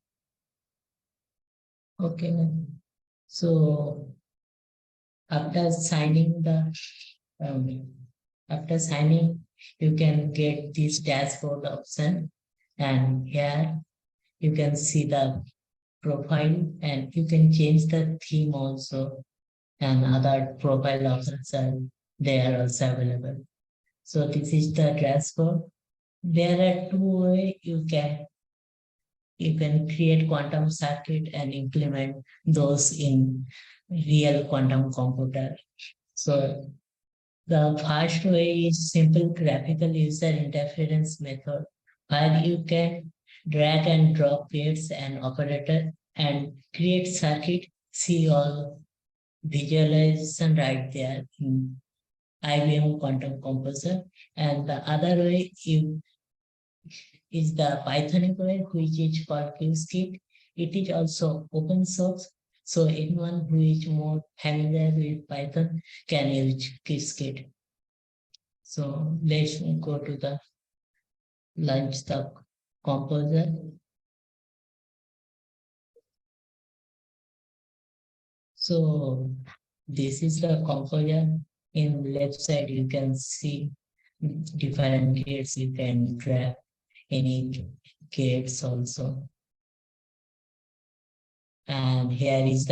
Okay. So after signing um, after signing, you can get this dashboard option, and here you can see the profile, and you can change the theme also, and other profile options are there also available. So this is the dashboard. There are two ways you can create quantum circuit and implement those in real quantum computer. So the first way is simple graphical user interference method, where you can drag and drop gates and operator and create circuit, see all visualization right there in IBM Quantum Composer. And the other way is the Pythonic way, which is called QSkit. It is also open source, so anyone who is more familiar with Python can use QSkit. So let's go to the launch the composer. So this is the composer. In left side, you can see different gates. You can drag any gates also. And here it is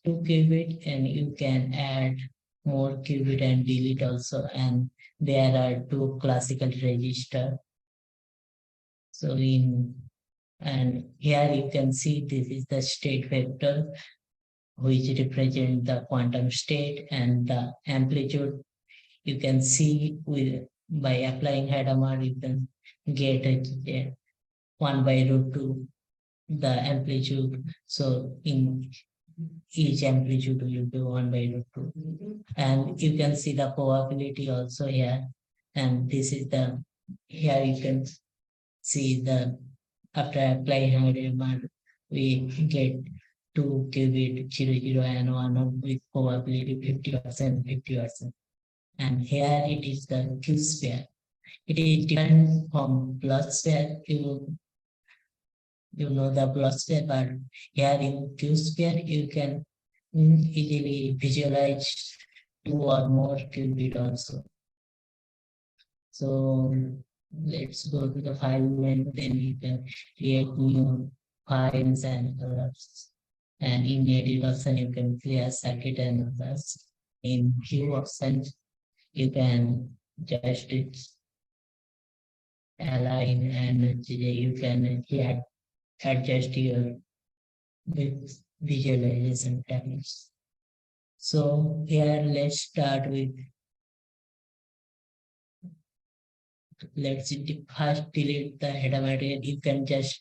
2 qubit, and you can add more qubit and delete also. And there are two classical register. So and here you can see this is the state vector, which represent the quantum state, and the amplitude you can see by applying Hadamard, you can get a 1 by root 2 the amplitude. So in each amplitude will be 1 by root 2. And you can see the probability also here. And this is here you can see after applying Hadamard, we get 2 qubit 0, 0 and 1 with probability 50%, 50%. And here it is the Q sphere. It is different from blood sphere. You know the blood sphere, but here in Q sphere you can easily visualize 2 or more qubit also. So let's go to the file menu, then you can create new files and others. And in edit option, you can clear circuit and others. In Q option, you can just align and you can adjust your visualization techniques. So here let's start with first delete the header material. You can just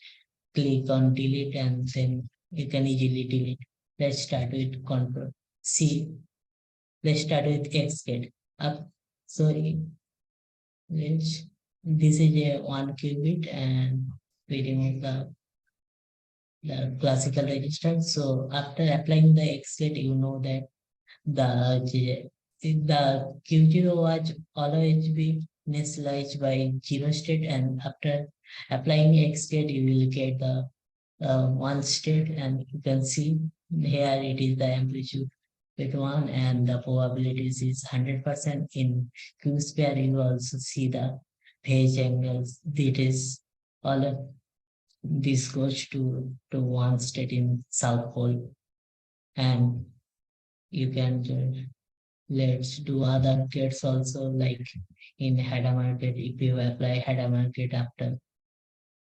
click on delete and then you can easily delete. Let's start with control C. Let's start with XGate up. So this is a 1 qubit, and we remove the classical resistance. So after applying the XGate, you know that the Q0 was always be initialized by 0 state, and after applying XGate, you will get the 1 state, and you can see here it is the amplitude with 1, and the probabilities is 100%. In Q sphere, you also see the phase angles. It is all of this goes to 1 state in South Pole, and you can let's do other gates also, like in header market. If you apply header market after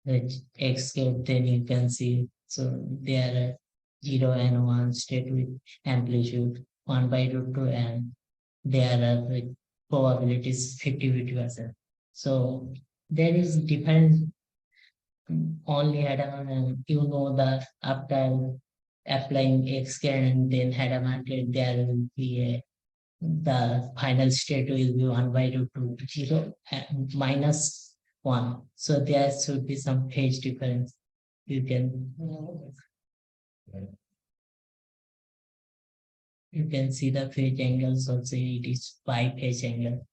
the X gate, then you can see, so there are 0 and 1 state with amplitude 1 by root 2, and there are the probabilities 50-50%. So there is different only header, and you know that after applying X gate and then header market, there will be a the final state will be 1 by root 2, 0 and minus 1. So there should be some phase difference. You can see the phase angles also, it is pi phase angle.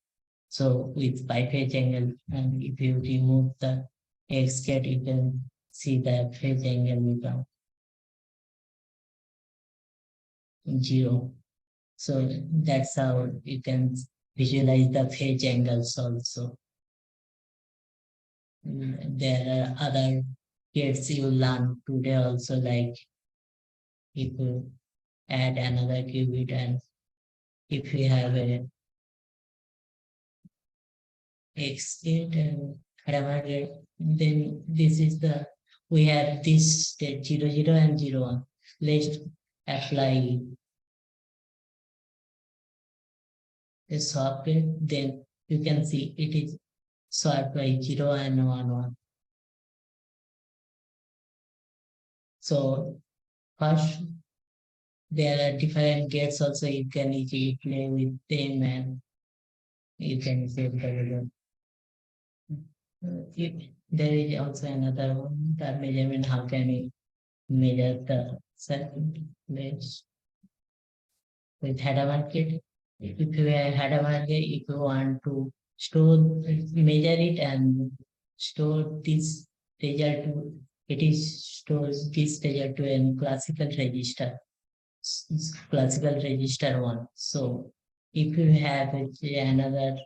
So with pi phase angle, and if you remove the X cat, you can see the phase angle become 0. So that's how you can visualize the phase angles also. There are other gates you learn today also, like if you add another qubit, and if you have a X gate and Hadamard gate, then this is the, we have this state 0, 0 and 0, 1. Let's apply the swap gate, then you can see it is swapped by 0 and 1, 1. So first, there are different gates also, you can easily play with them, and you can save the result. There is also another one, the measurement, how can we measure the circuit with header market. If you have header market, if you want to store, measure it and store this result to, it is stores this result to a classical register, classical register 1. So if you have another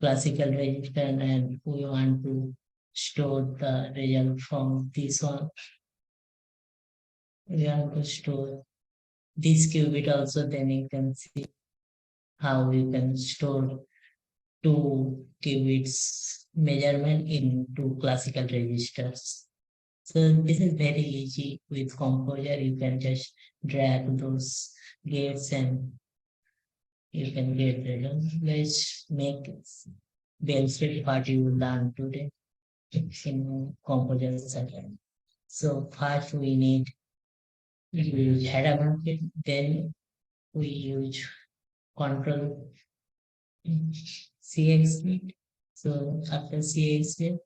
classical register and we want to store the result from this one, we want to store this qubit also, then you can see how you can store two qubits measurement in two classical registers. So this is very easy with Composer. You can just drag those gates and you can get results. Let's make basic part you learn today in Composer section. So first we need use header market, then we use control CX. So after CX,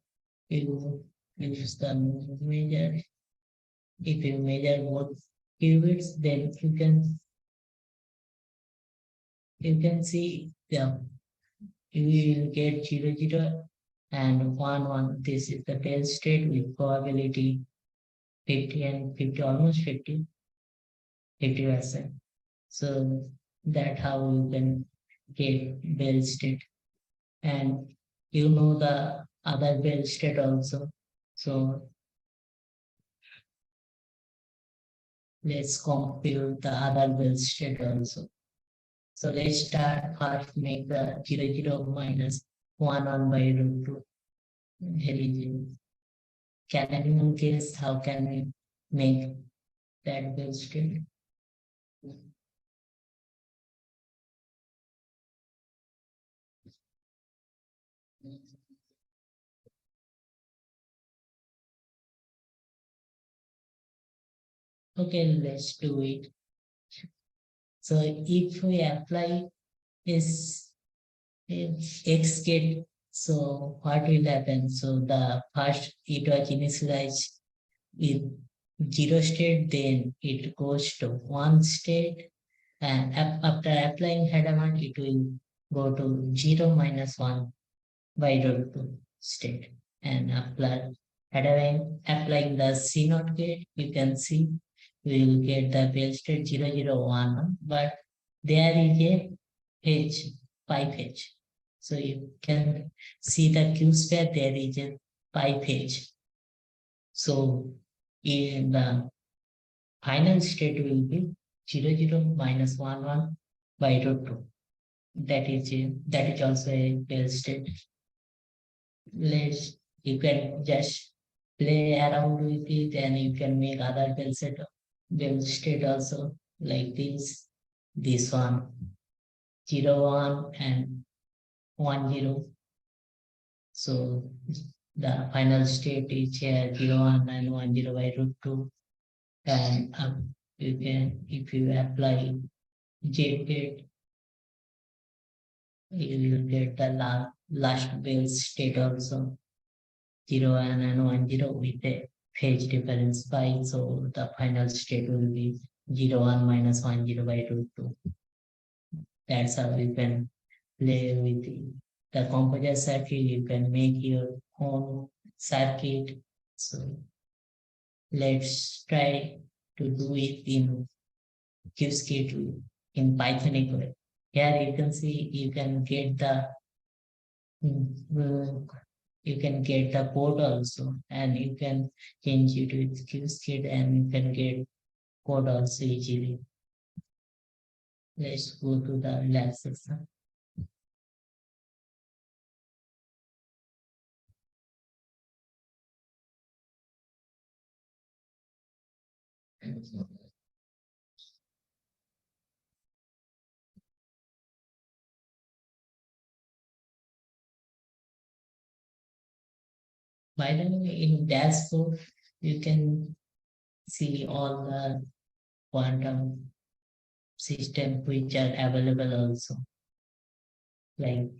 you use the measure. If you measure both qubits, then you can see the, you will get 0, 0 and 1, 1. This is the tail state with probability 50 and 50, almost 50, 50%. So that how you can get Bell state. And you know the other Bell state also. So let's compute the other Bell state also. So let's start first, make the 0, 0 minus 1, 1 by root 2. Can anyone guess how can we make that Bell state? Okay, let's do it. So if we apply this X gate, so what will happen? So the first it was initialized with 0 state, then it goes to 1 state, and after applying header one, it will go to 0 minus 1 by root 2 state. And applying the C naught gate, you can see we will get the Bell state 0, 0, 1, but there is a edge, pipe edge. So you can see the Q sphere, there is a pipe edge. So in the final state will be 0, 0 minus 1, 1 by root 2. that is also a bell state. You can just play around with it, and you can make other bell state also, like this one 0 1 and 1 0. So the final state is here 0 1 and 1 0 by root 2. And you can, if you apply J gate, you will get the last bell state also 0 1 and 1 0 with a phase difference pi. So the final state will be 0 1 minus 1 0 by root 2. That's how you can play with the composite circuit. You can make your own circuit. So let's try to do it in QIQT in Pythonic way. Here you can see mm, you can get the code also, and you can change it with QIQT, and you can get code also easily. Let's go to the lab section. By the way, in dashboard, you can see all the quantum system which are available also. Like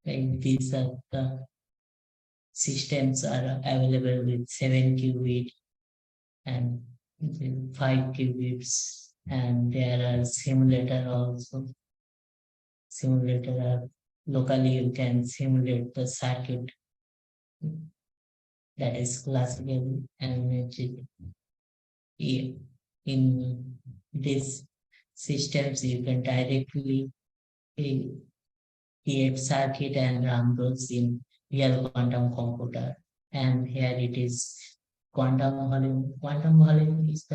these are the systems are available with 7 qubit and 5 qubits, and there are simulator also. Simulator are locally you can simulate the circuit that is classical and magic. In these systems, you can directly create circuit and run those in real quantum computer. And here it is quantum volume. Quantum volume is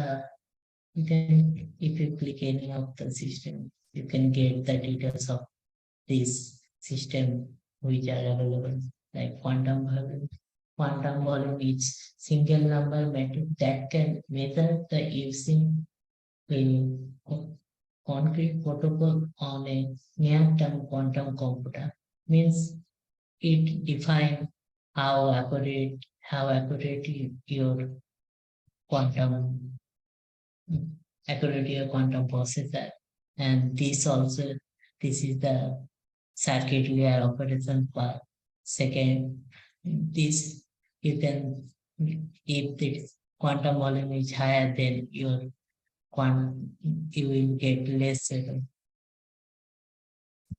you can, if you click any of the system, you can get the details of this system which are available, like quantum volume. Quantum volume is single number metric that can measure the using a concrete protocol on a near-term quantum computer. Means it defines how accurate your quantum quantum processor. And this is the circuit layer operation per second. This you can, if the quantum volume is higher than your you will get less error.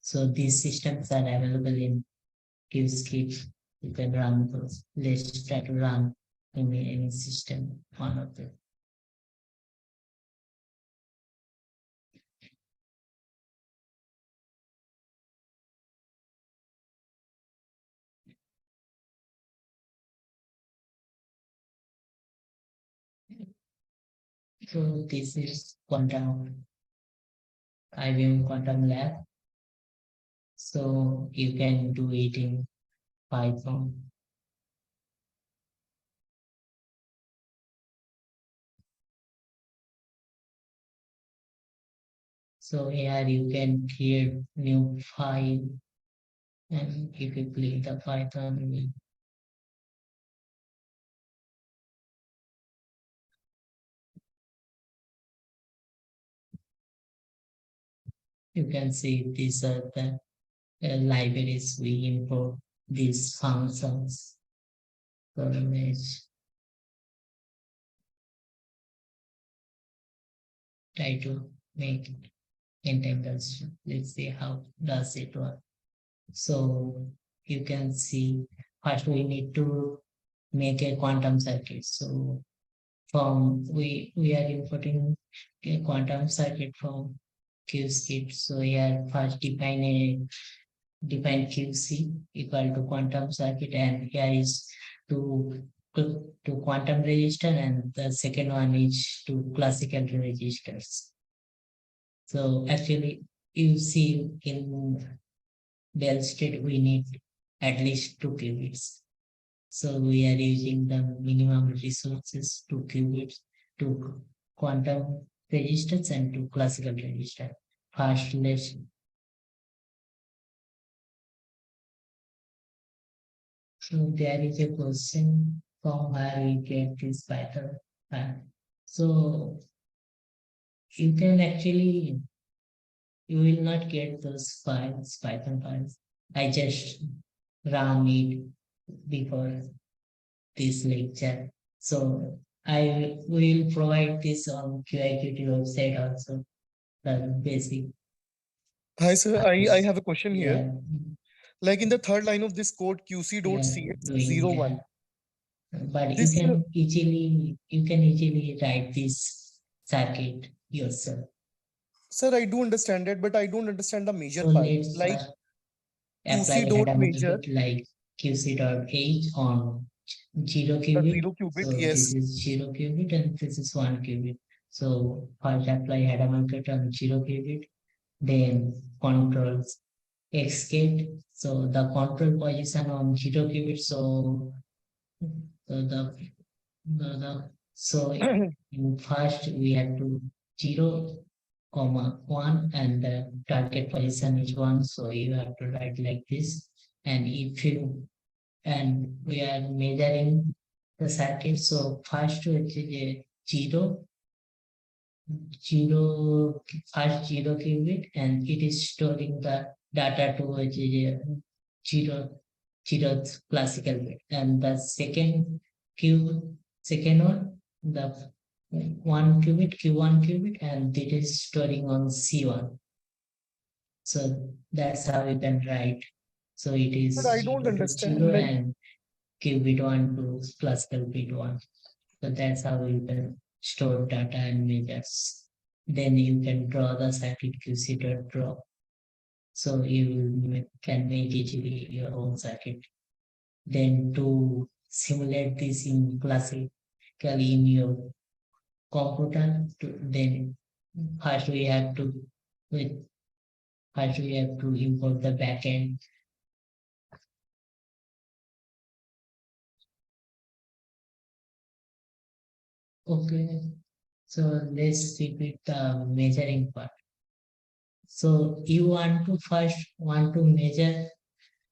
So these systems are available in QIQT. You can run those. Let's try to run any system, one of them. So this is IBM Quantum Lab. So you can do it in Python. So here you can create new file, and if you click the Python, you can see these are the libraries we import these functions. So let's try to make entangles. Let's see how does it work. So you can see first we need to make a quantum circuit. So we are importing a quantum circuit from QSkit. So here first define QC equal to quantum circuit, and here is to to quantum register, and the second one is to classical registers. So actually you see in Bell state we need at least 2 qubits. So we are using the minimum resources 2 qubits to quantum registers and to classical register. First, let's. So there is a question from where we get this Python. So you can actually, you will not get those files, Python files. I just ran it before this lecture. So I will provide this on QIQT website also, the basic. Hi, sir. I have a question here. Yeah, Like in the third line of this code, we are doing QC.CX01. but This, you can easily write this circuit yourself. sir, I do understand that, but I don't understand the major So part. let's Like apply QC the dot header major, method like QC.H on 0 the qubit. 0 qubit, So yes. this is 0 qubit and this is 1 qubit. So first apply header method on 0 qubit, then controls xgate. So the control position on 0 qubit. So so in first we have to 0, comma 1 and the target position is 1. So you have to write like this. And if you and we are measuring the circuit. So first which is a 0, 0 first 0 qubit and it is storing the data to which is a 0 zeroth classical bit. And the second one, the 1 qubit, Q1 qubit, and it is storing on C1. So that's how you can write. So it But is I don't 0 to 0 understand. Like, and qubit 1 to classical bit 1. So that's how you can store data and measures. Then you can draw the circuit QC.draw. So you can make easily your own circuit. Then to simulate this in classical in your computer, then first we have to with first we have to import the backend. Okay, so let's repeat the measuring part. So you want to measure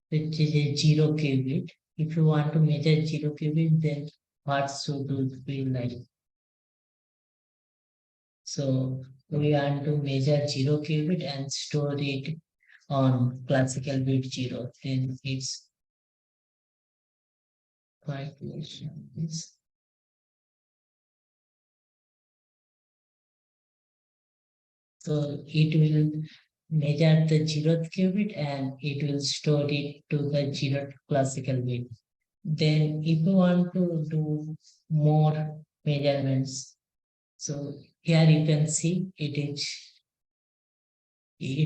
which is a 0 qubit. If you want to measure 0 qubit, then what should it be like? So we want to measure 0 qubit and store it on classical bit 0. Then it's calculation. So it will measure the 0th qubit and it will store it to the 0th classical bit. Then if you want to do more measurements, so here you can see it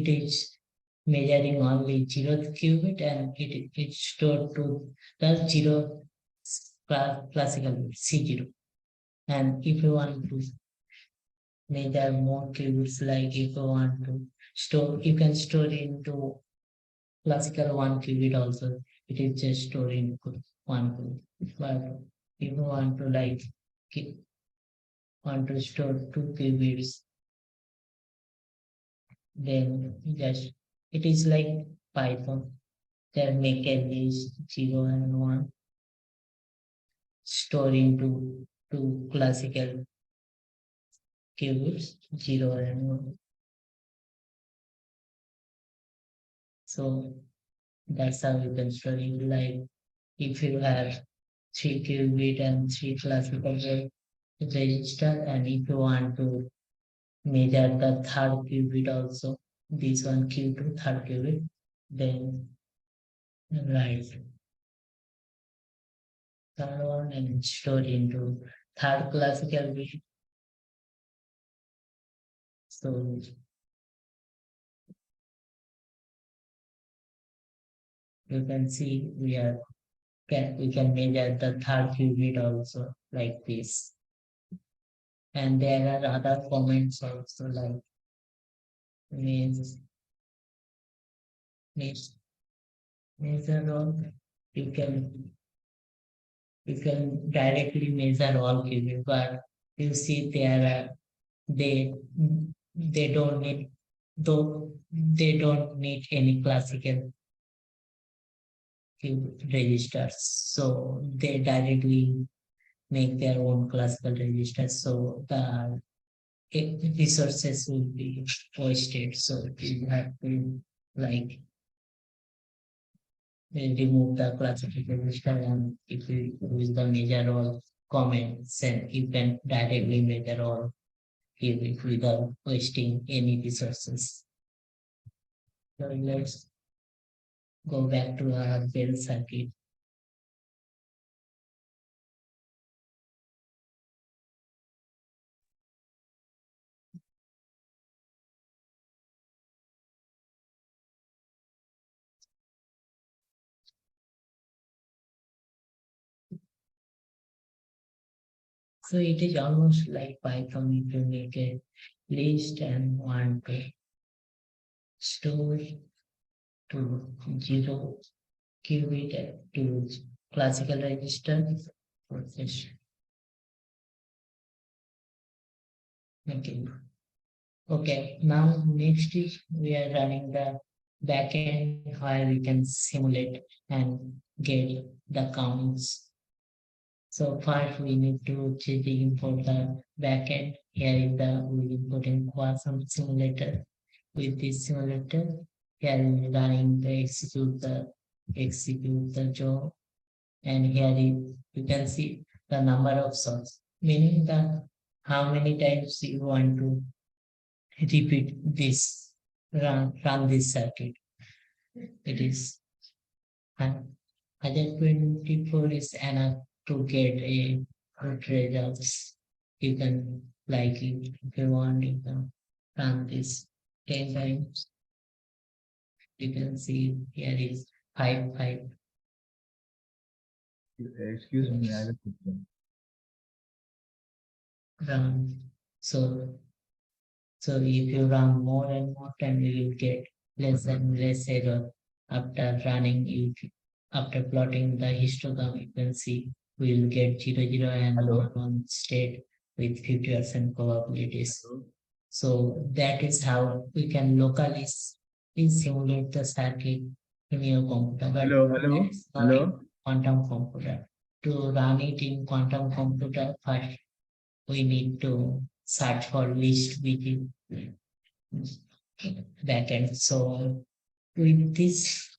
is measuring only 0th qubit and it is stored to the 0 classical bit C0. And if you want to measure more qubits, like if you want to store, you can store into classical 1 qubit also. It is just stored in 1 qubit. But if you want to want to store 2 qubits, then just it is like Python. They make a list 0 and 1 store into two classical qubits 0 and 1. So that's how you can store it. Like if you have 3 qubit and 3 classical register, and if you want to measure the third qubit also, this one Q2 third qubit, then write third one and store into third classical bit. So you can see we can measure the third qubit also like this. And there are other comments also like means means measure all. You can you can directly measure all qubits, but you see there are they they don't need though they don't need any classical qubit registers, so they directly make their own classical registers. So the resources will be wasted. So you have to like remove the classical register, and if you use the measure all comments, and you can directly measure all qubit without wasting any resources. So let's go back to our Bell circuit. So it is almost like Python. If you make a list and want to store to zero qubit to classical register. Okay. Okay. Now next is we are running the backend where we can simulate and get the counts. So first we need to import the backend. Here is the we input in Quasar simulator. With this simulator, here is running the execute the job, and here is you can see the number of shots, meaning the how many times you want to repeat this run this circuit. It is 124 is enough to get a good results. You can like it if you want, you can run this 10 times. You can see here is 5 Excuse me, I have a question. run. So so if you run more and more time, you will get less and less error. After running, you after plotting the histogram, you can see we will get 0, 0 and Hello? 1, 1 state with 50% probabilities. So that is how we can locally simulate the circuit in your computer. But Hello, hello, that is not hello. in quantum computer. To run it in quantum computer, first we need to search for list within backend. So with this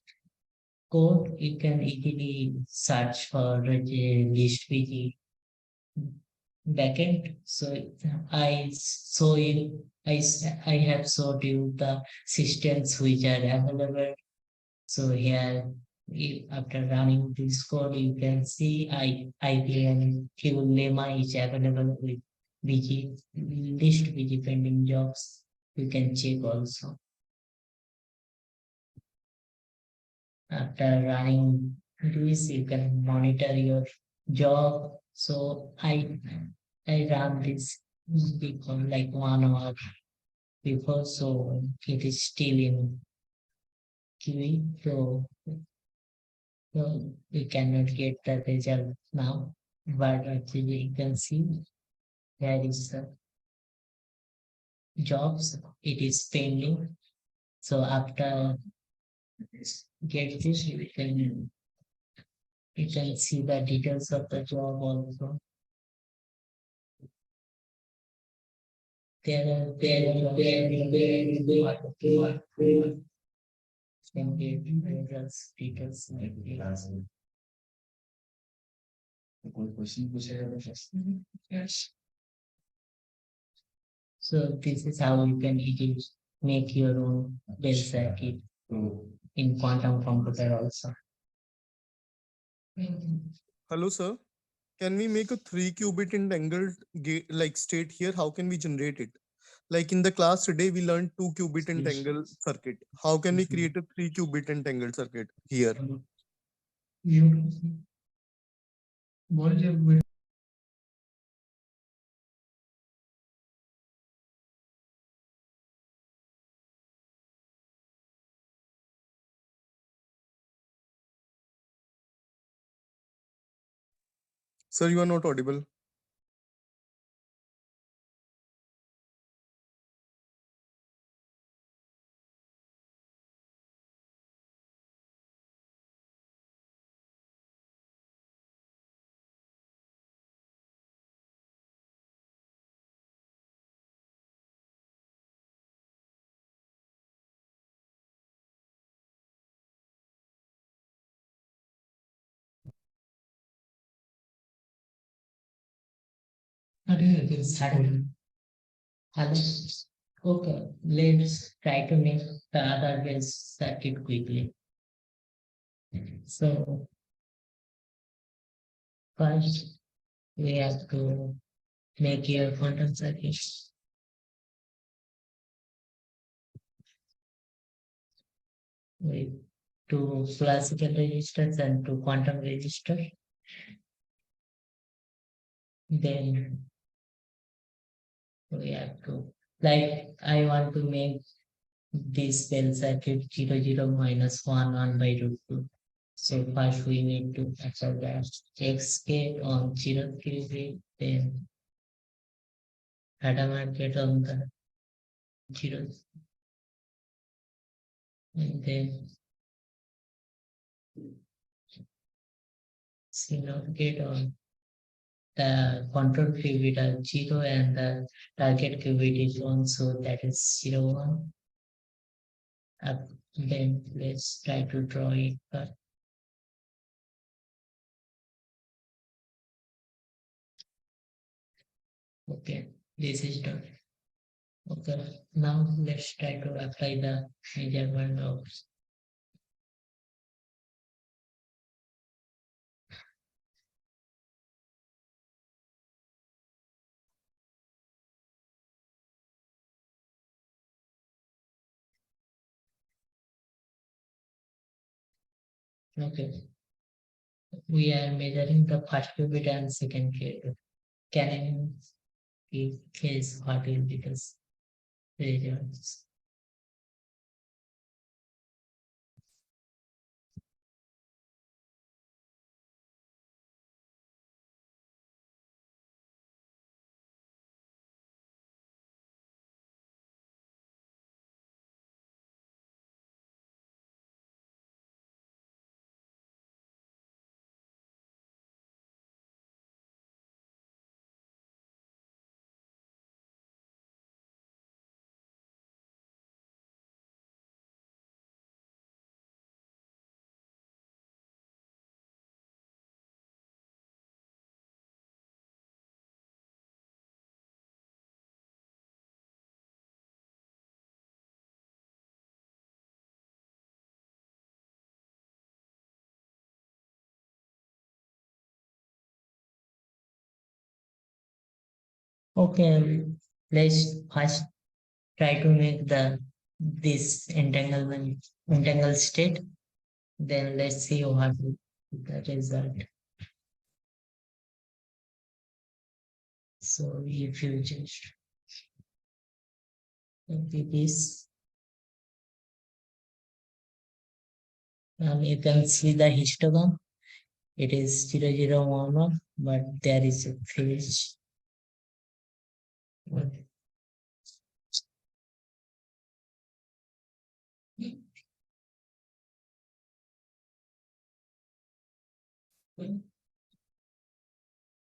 code, you can easily search for a list within backend. So I have showed you the systems which are available. So here, after running this code, you can see IBM Q lemma is available with BG list BG pending jobs. You can check also. After running this, you can monitor your job. So I ran this before like 1 hour before, so it is still in queue. So we cannot get the result now, but actually you can see there is jobs. It is pending. So after get this, you can see the details of the job also. Can get results details. Yes. So this is how you can make your own Bell circuit in quantum computer also. Hello, sir. Can we make a 3 qubit entangled gate like state here? How can we generate it? Like in the class today, we learned 2 qubit entangled circuit. How can we create a 3 qubit entangled circuit here? You Sir, you are not audible. Suddenly. Hello. Okay, let's try to make the other base circuit quickly. So first we have to make your quantum circuit with two classical resistors and two quantum resistors. Then we have to, like, I want to make this bell circuit 0, 0, minus 1, 1 by root 2. So first we need to apply the X gate on 0 qubit, then Hadamard gate on the 0, and then CNOT gate on the control qubit are 0 and the target qubit is 1, so that is 0, 1. Then let's try to draw it. Okay, this is done. Okay, now let's try to apply the measurement of. Okay, we are measuring the first qubit and second qubit. Can I guess what will be the results? Okay, let's first try to make this entangled state. Then let's see what the result. So if you just copy this, you can see the histogram. It is 0, 0, 1, 1, but there is a phase.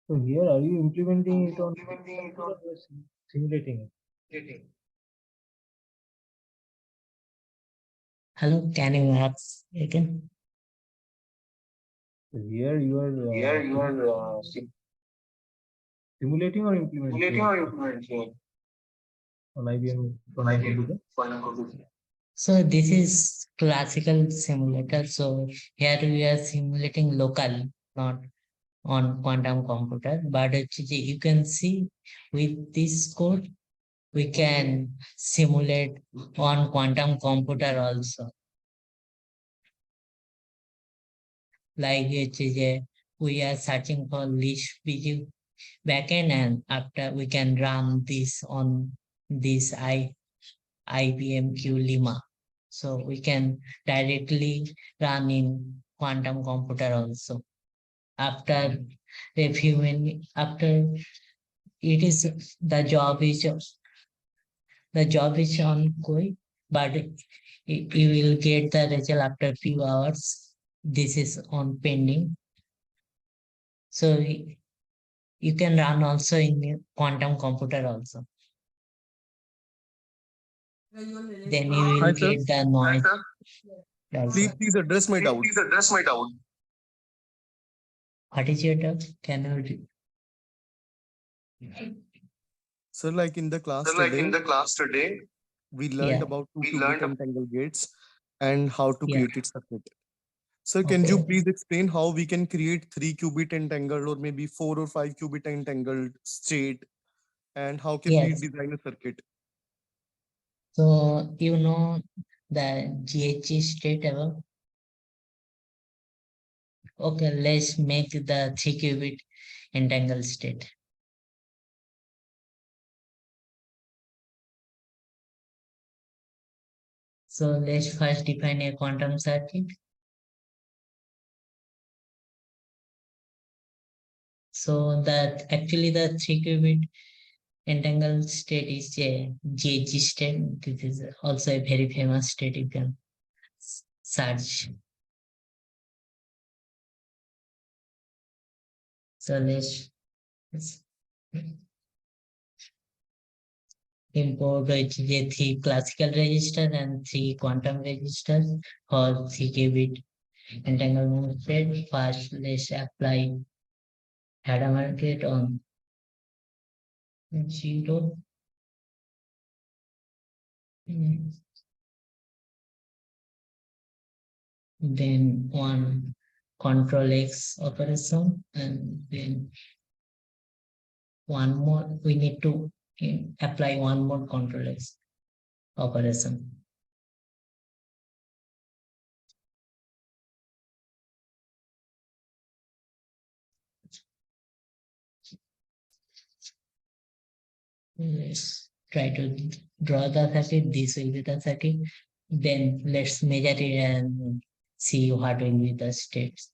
So here, are you implementing it on computer or simulating it? Hello, can you ask again? So here you are simulating or implementing on IBM quantum computer? So this is classical simulator. So here we are simulating local, not on quantum computer. But actually you can see with this code, we can simulate on quantum computer also. Like we are searching for least PG backend, and after we can run this on this IBM Q Lima. So we can directly run in quantum computer also. After if you win after it is the job is ongoing, but you will get the result after few hours. This is on pending. So you can run also in quantum computer also. Then you Hi, will sir. get the noise also. Please address my doubt. What is your doubt? Can you Sir, like in the class today, we learned yeah, about 2-qubit entangled gates and how to yeah. create its circuit. Sir, can you Okay. please explain how we can create 3-qubit entangled or maybe 4 or 5-qubit entangled state, and how can we Yes. design a circuit? So you know the GH state above. Okay, let's make the 3-qubit entangled state. So let's first define a quantum circuit. So that actually the 3-qubit entangled state is a GH state. This is also a very famous state. You can search. So let's import three classical register and 3 quantum registers for 3-qubit entanglement state. First, let's apply Hadamard gate on 0. Then one control X operation, and then one more. We need to apply one more control X operation. Let's try to draw the circuit. This will be the circuit. Then let's measure it and see what will be the states.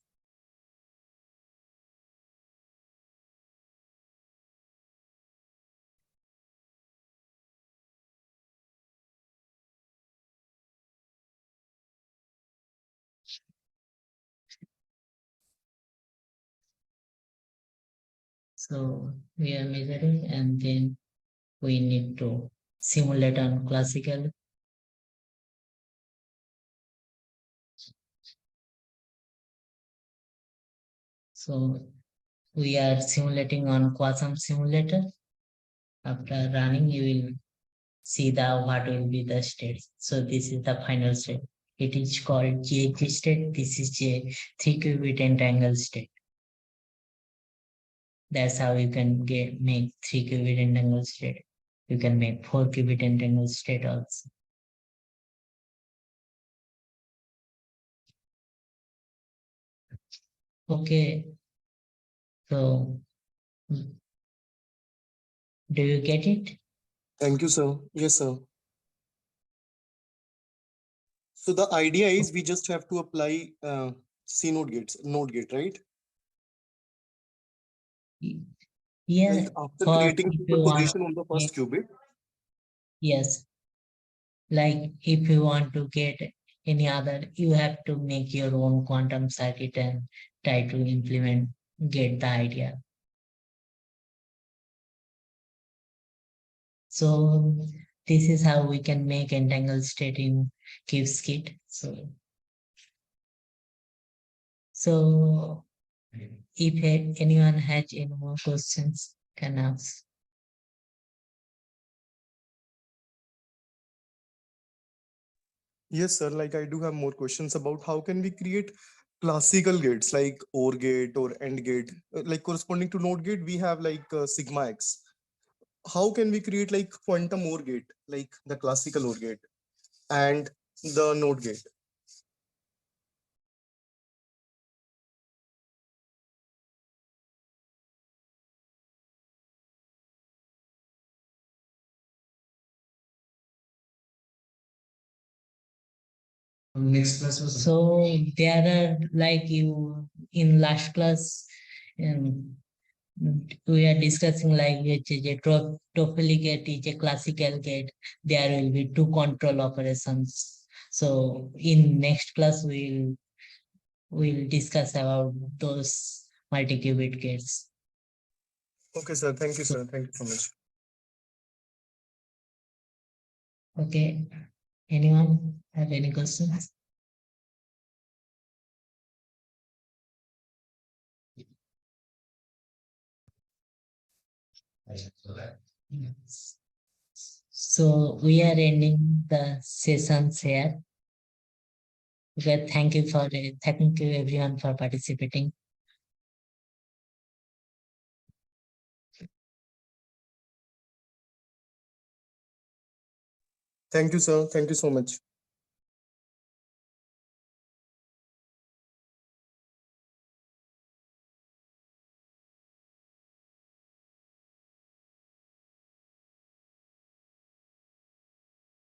So we are measuring, and then we need to simulate on classical. So we are simulating on Quasar simulator. After running, you will see the what will be the states. So this is the final state. It is called GH state. This is a 3-qubit entangled state. That's how you can make 3-qubit entangled state. You can make 4-qubit entangled state also. Okay. So do you get it? Thank you, sir. Yes, sir. So the idea is we just have to apply C node gate, right? Yeah. Like after For creating if you want, superposition on the first qubit. yes. Like if you want to get any other, you have to make your own quantum circuit and try to implement, get the idea. So this is how we can make entangled state in QIQT. So if anyone has any more questions, can ask. Yes, sir. Like I do have more questions about how can we create classical gates like OR gate or AND gate. Like corresponding to node gate, we have like sigma X. How can we create like quantum OR gate, like the classical OR gate and the node gate? So there are like you in last class we are discussing like which is a topology gate is a classical gate. There will be two control operations. So in next class we'll discuss about those multi-qubit gates. Okay, sir. Thank you, sir. Thank you so much. Okay. Anyone have any questions? So we are ending the sessions here. Okay, thank you everyone for participating. Thank you, sir. Thank you so much.